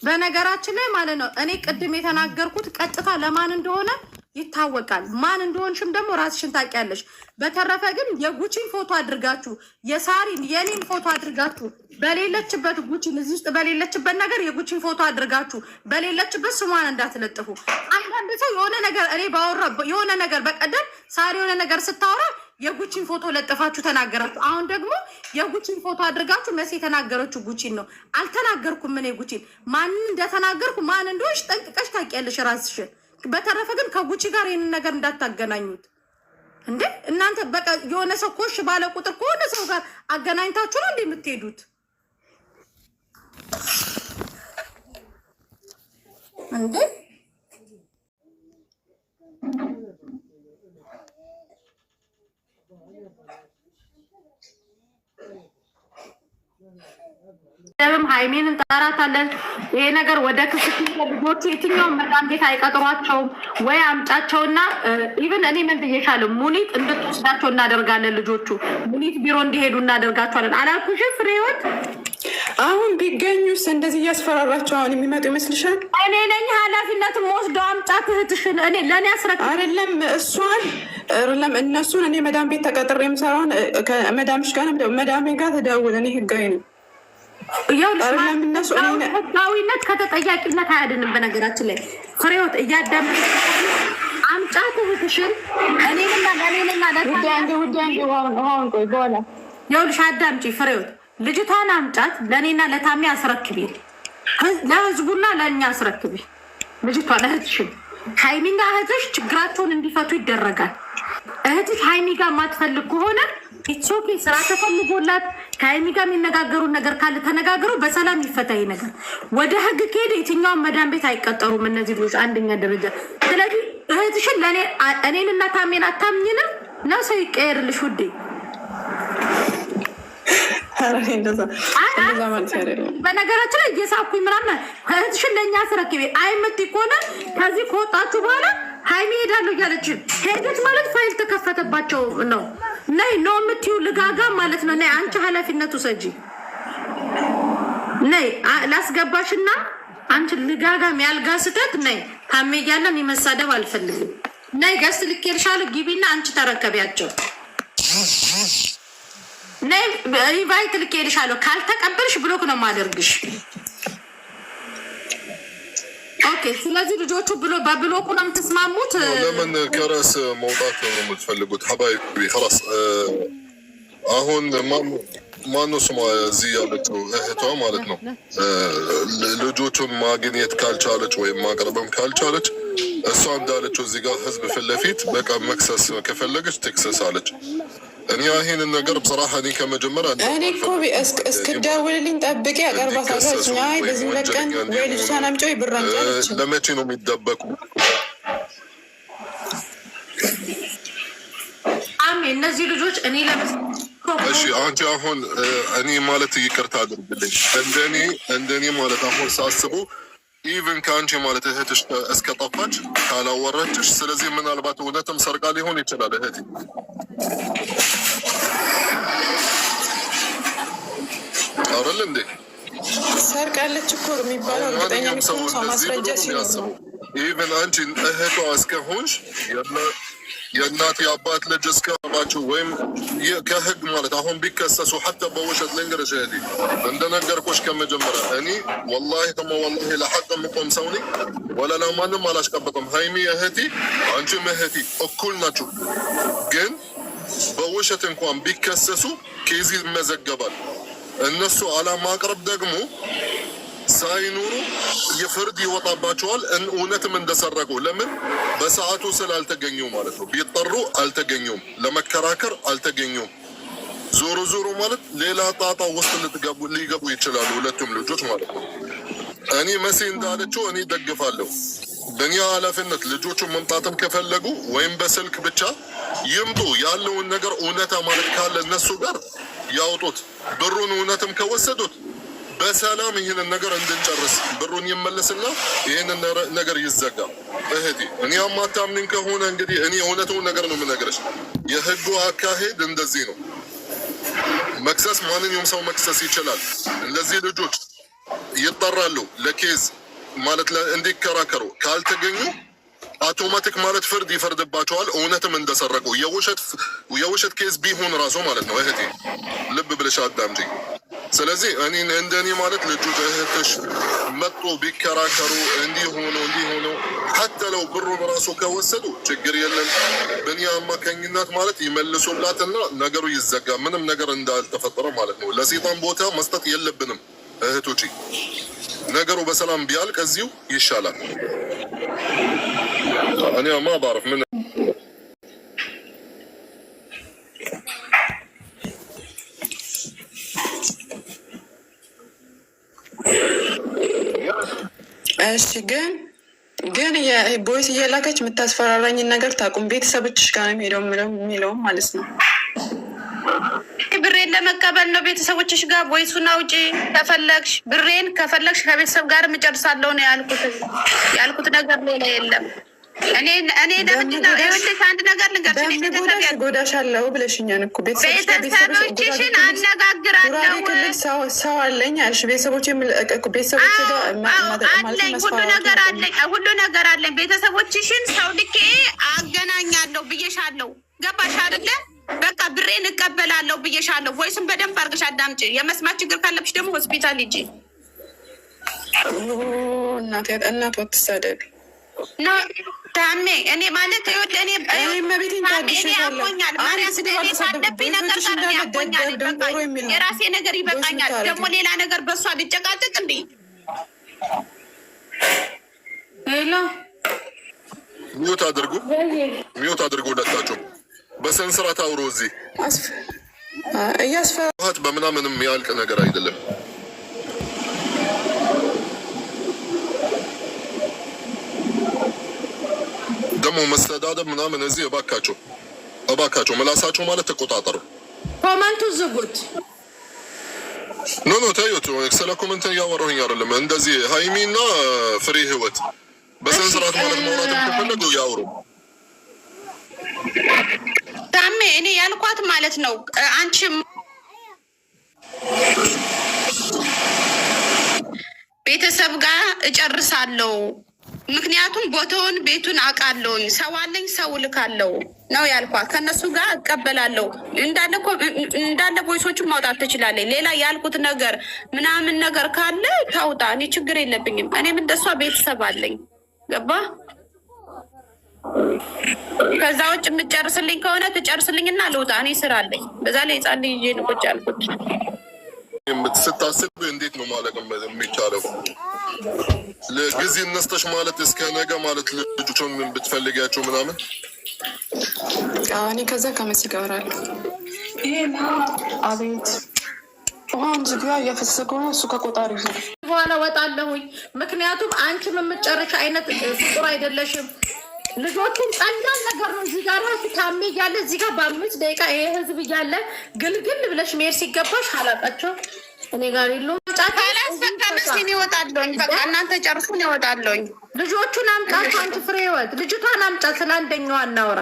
በነገራችን ላይ ማለት ነው እኔ ቅድም የተናገርኩት ቀጥታ ለማን እንደሆነ ይታወቃል። ማን እንደሆንሽም ደግሞ ራስሽን ታውቂያለሽ። በተረፈ ግን የጉቺን ፎቶ አድርጋችሁ የሳሪን የኔን ፎቶ አድርጋችሁ በሌለችበት ጉቺን እዚህ ውስጥ በሌለችበት ነገር የጉቺን ፎቶ አድርጋችሁ በሌለችበት ስሟን እንዳትለጥፉ። አንዳንድ ሰው የሆነ ነገር እኔ ባወራ የሆነ ነገር በቀደም ሳሪ የሆነ ነገር ስታወራ የጉቺን ፎቶ ለጥፋችሁ ተናገራችሁ። አሁን ደግሞ የጉቺን ፎቶ አድርጋችሁ መሲ የተናገረችው ጉቺን ነው። አልተናገርኩም እኔ ጉቺን። ማንን እንደተናገርኩ ማን እንደሆንሽ ጠንቅቀሽ ታውቂያለሽ ራስሽን። በተረፈ ግን ከጉቺ ጋር ይህንን ነገር እንዳታገናኙት እንዴ እናንተ። በቃ የሆነ ሰው ኮሽ ባለ ቁጥር ከሆነ ሰው ጋር አገናኝታችሁ ነው እንዴ የምትሄዱት እንዴ? ደም ሃይሜን እንጠራታለን። ይሄ ነገር ወደ ክፍል ልጆቹ የትኛውን መዳም ቤት አይቀጥሯቸውም ወይ አምጫቸውና ኢቭን እኔ ምን ብዬሻለሁ ሙኒት እንድትወስዳቸው እናደርጋለን። ልጆቹ ሙኒት ቢሮ እንዲሄዱ እናደርጋቸዋለን አላልኩሽም ፍሬህይወት? አሁን ቢገኙስ እንደዚህ እያስፈራራቸው አሁን የሚመጡ ይመስልሻል? እኔ ነኝ ኃላፊነቱን ወስደው አምጫት እህትሽን እኔ ለእኔ አስረክ አይደለም እሷን አይደለም እነሱን እኔ መዳም ቤት ተቀጥሬ የምሰራውን ከመዳምሽ ጋር መዳሜ ጋር ተደውል። እኔ ህጋዊ ነው። ህጋዊነት ከተጠያቂነት አያድንም። በነገራችን ላይ ፍሬህይወት እያዳመጥ አምጫት እህትሽን እኔንና ይኸውልሽ አዳምጪ ፍሬህይወት ልጅቷን አምጫት ለእኔና ለታሜ አስረክቢ፣ ለህዝቡና ለእኛ አስረክቢ። ልጅቷ ለእህትሽን ሃይሚና እህትሽ ችግራቸውን እንዲፈቱ ይደረጋል። እህትሽ ሃይሚ ጋር የማትፈልግ ከሆነ ኢትሶኬ ስራ ተፈልጎላት ከሃይሚ ጋር የሚነጋገሩን ነገር ካለ ተነጋግሮ በሰላም ይፈታ ነገር። ወደ ህግ ከሄደ የትኛውን መዳን ቤት አይቀጠሩም እነዚህ ልጆች አንደኛ ደረጃ። ስለዚህ እህትሽን ለእኔ እኔንና ታሜን አታምኝንም ነው ሰው ይቀየርልሽ ውዴ። በነገራችን ላይ እየሳኩኝ ምናምን እህትሽን ለእኛ አስረክቤ አይምት ከሆነ ከዚህ ከወጣችሁ በኋላ ሃይሚ ሄዳለሁ እያለችን ሄደት ማለት ፋይል ተከፈተባቸው ነው። ነይ ነው የምትይው ልጋጋ ማለት ነው። ነይ አንቺ ኃላፊነቱ ሰጂ ነይ ላስገባሽና አንቺ ልጋጋም ያልጋ ስተት ነይ ታሜ እያለን የመሳደብ አልፈልግም። ነይ ገስት ልኬልሻለሁ ግቢና አንቺ ተረከቢያቸው። ነይ ኢንቫይት ልኬልሻለሁ ካልተቀበልሽ ብሎክ ነው ማደርግሽ። ኦኬ ስለዚህ ልጆቹ በብሎኩ ነው የምትስማሙት? ለምን ከራስ መውጣት ነው የምትፈልጉት? ሀባይቢ خلاص አሁን ማነው ስሟ እዚህ ያለችው እህቷ ማለት ነው ልጆቹን ማግኘት ካልቻለች ወይም ማቅረብም ካልቻለች እሷ እንዳለችው እዚህ ጋር ህዝብ ፊት ለፊት በቃ መክሰስ ከፈለገች ትክሰስ አለች። እኔ ይሄንን ነገር በصراحه እኔ ከመጀመሪያ እኔ እኮ እስክደውልልኝ ጠብቄ አቀርባታለሁ። አይ በዚህ ለቀን ወይ ልጅቷን አምጪው ይብራንጫለች። ለመቼ ነው የሚደበቁ? እነዚህ ልጆች እኔ እሺ አንቺ አሁን እኔ ማለት ይቅርታ አድርግልኝ እንደኔ ማለት አሁን ሳስቡ ኢቨን ከአንቺ ማለት እህትሽ እስከጠፋች ካላወራችሽ፣ ስለዚህ ምናልባት እውነትም ሰርቃ ሊሆን ይችላል እህቴ። አይደል እንዴ? ሰርቃለች እኮ የሚባለው እርግጠኛ ሰው ማስረጃ ሲያስቡ ኢቨን አንቺ እህቷ እስከሆንሽ የእናት የአባት ልጅ እስከባችሁ ወይም ከህግ ማለት አሁን ቢከሰሱ ሐታ በውሸት ልንገርሽ እህቴ እንደነገርኩሽ ከመጀመሪያ እኔ ወላሂ ተማ ወላሂ ለሐቅ የምቆም ሰው ነኝ። ወላ ለማንም አላሽቀበጥም። ሃይሚ እህቴ አንቺም እህቴ እኩል ናችሁ። ግን በውሸት እንኳን ቢከሰሱ ኬዝ ይመዘገባል። እነሱ አለማቅረብ ደግሞ ሳይኖሩ የፍርድ ይወጣባቸዋል። እውነትም እንደሰረቁ ለምን በሰዓቱ ስላልተገኙ ማለት ነው። ቢጠሩ አልተገኙም፣ ለመከራከር አልተገኙም። ዞሮ ዞሮ ማለት ሌላ ጣጣ ውስጥ ሊገቡ ይችላሉ ሁለቱም ልጆች ማለት ነው። እኔ መሲ እንዳለችው እኔ ደግፋለሁ። በእኛ ኃላፊነት ልጆቹን መምጣትም ከፈለጉ ወይም በስልክ ብቻ ይምጡ። ያለውን ነገር እውነታ ማለት ካለ እነሱ ጋር ያውጡት። ብሩን እውነትም ከወሰዱት በሰላም ይህንን ነገር እንድንጨርስ ብሩን ይመለስና ይህንን ነገር ይዘጋ። እህቴ እኔ አማታምንን ከሆነ እንግዲህ እኔ እውነቱን ነገር ነው የምነግርሽ። የህጉ አካሄድ እንደዚህ ነው። መክሰስ ማንኛውም ሰው መክሰስ ይችላል። እነዚህ ልጆች ይጠራሉ ለኬዝ ማለት እንዲከራከሩ። ካልተገኙ አውቶማቲክ ማለት ፍርድ ይፈርድባቸዋል። እውነትም እንደሰረቁ የውሸት ኬዝ ቢሆን ራሱ ማለት ነው። እህቴ ልብ ብለሽ አዳምጪ። ስለዚህ እኔ እንደኔ ማለት ልጆች እህትሽ መጡ ቢከራከሩ እንዲሆነው ሀተለው ብሩን ራሱ ከወሰዱ ችግር የለም። በእኔ አማካኝነት ማለት ይመልሱላትና ነገሩ ይዘጋ። ምንም ነገር እንዳልተፈጠረ ማለት ነው። ለሴጣን ቦታ መስጠት የለብንም እህቶቼ። ነገሩ በሰላም ቢያልቅ እዚሁ ይሻላል። እኔ ማ ባረፍ ምን እሺ ግን ቦይስ እየላከች የምታስፈራራኝን ነገር ታቁም። ቤተሰቦችሽ ጋር ነው የሚለውም ማለት ነው። ብሬን ለመቀበል ነው ቤተሰቦችሽ ጋር ቦይሱን አውጪ። ብሬን ከፈለግሽ ከቤተሰብ ጋር እጨርሳለሁ ነው ያልኩት ነገር ሌላ የለም። እኔ ለምንድነው ይኸውልሽ አንድ ነገር ልንገርሽ። ጎዳሻለሁ ብለሽኛል እኮ ቤተሰቦችሽን አነጋግራለሁ። ክልል ሰው አለኝ አልሽ። ቤተሰቦች አለኝ፣ ሁሉ ነገር አለኝ። ቤተሰቦችሽን ሰው ልኬ አገናኛለሁ ብዬሻለሁ። ገባሽ አይደለ? በቃ ብሬን እቀበላለሁ ብዬሻለሁ። ቮይስን በደንብ አድርገሽ አዳምጪ። የመስማት ችግር ካለብሽ ደግሞ ሆስፒታል ሂጂ። እናት ወትሳደብ ታሜ እኔ ማለት እኔ ያቆኛል የራሴ ነገር ይበቃኛል። ደግሞ ሌላ ነገር በእሷ ልጨቃጨቅ እንዴ? ሚውት አድርጉ ሁለታችሁ። በሰንስራት አውሮ እዚህ እያስፈራራት በምናምንም ያልቅ ነገር አይደለም። ደግሞ መስተዳደብ ምናምን እዚህ እባካቸው ምላሳቸው ማለት ተቆጣጠሩ። ኮመንቱ ዝጉት። ኖ ተዩት። ስለ ኮመንት እያወራሁኝ አይደለም። እንደዚህ ሀይሚና ፍሬ ህይወት በሰንስራት ማለት ማውራት ከፈለጉ ያውሩ። ታሜ እኔ ያልኳት ማለት ነው አንቺም ቤተሰብ ጋር እጨርሳለሁ። ምክንያቱም ቦታውን ቤቱን አውቃለሁኝ። ሰው አለኝ፣ ሰው ልካለሁ ነው ያልኳት። ከነሱ ጋር እቀበላለሁ። እንዳለ ቮይሶቹን ማውጣት ትችላለች። ሌላ ያልኩት ነገር ምናምን ነገር ካለ ታውጣ። እኔ ችግር የለብኝም። እኔም እንደሷ ቤተሰብ አለኝ። ገባ? ከዛ ውጭ የምትጨርስልኝ ከሆነ ትጨርስልኝና ልውጣ። እኔ ስራ አለኝ። በዛ ላይ ህፃን ልጅ ይዤ ነው ቁጭ ያልኩት። ስታስብ እንዴት ነው ማለቅ የሚቻለው? ለጊዜ እነስተሽ ማለት እስከ ነገ ማለት ልጆቹን ብትፈልጊያቸው ምናምን እኔ ከዛ ከመሲ ጋር አወራለሁ። አቤት ውሃን ዝግባ እያፈሰሰ ከሆነ እሱ ከቆጣሪ በኋላ ወጣለሁኝ። ምክንያቱም አንቺም የምትጨርሽ አይነት ፍጡር አይደለሽም። ልጆቹን ቀላል ነገር ነው። እዚህ ጋር ራሱ ታሜ እያለ እዚህ ጋር በ5 ደቂቃ ይሄ ህዝብ እያለ ግልግል ብለሽ መሄድ ሲገባሽ አላቃቸው እኔ ጋር የለውም። ጫካላስፈቀምስን ይወጣለኝ። በቃ እናንተ ጨርሱን ይወጣለኝ። ልጆቹን አምጣት። አንቺ ፍሬ ህይወት ልጅቷን አምጣት። ስለ አንደኛዋ እናውራ።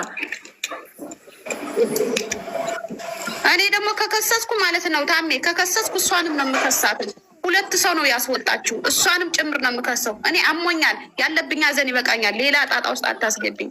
እኔ ደግሞ ከከሰስኩ ማለት ነው ታሜ ከከሰስኩ እሷንም ነው የምከሳት። 2 ሰው ነው ያስወጣችሁ። እሷንም ጭምር ነው የምከሰው። እኔ አሞኛል፣ ያለብኝ ሐዘን ይበቃኛል። ሌላ ጣጣ ውስጥ አታስገብኝ።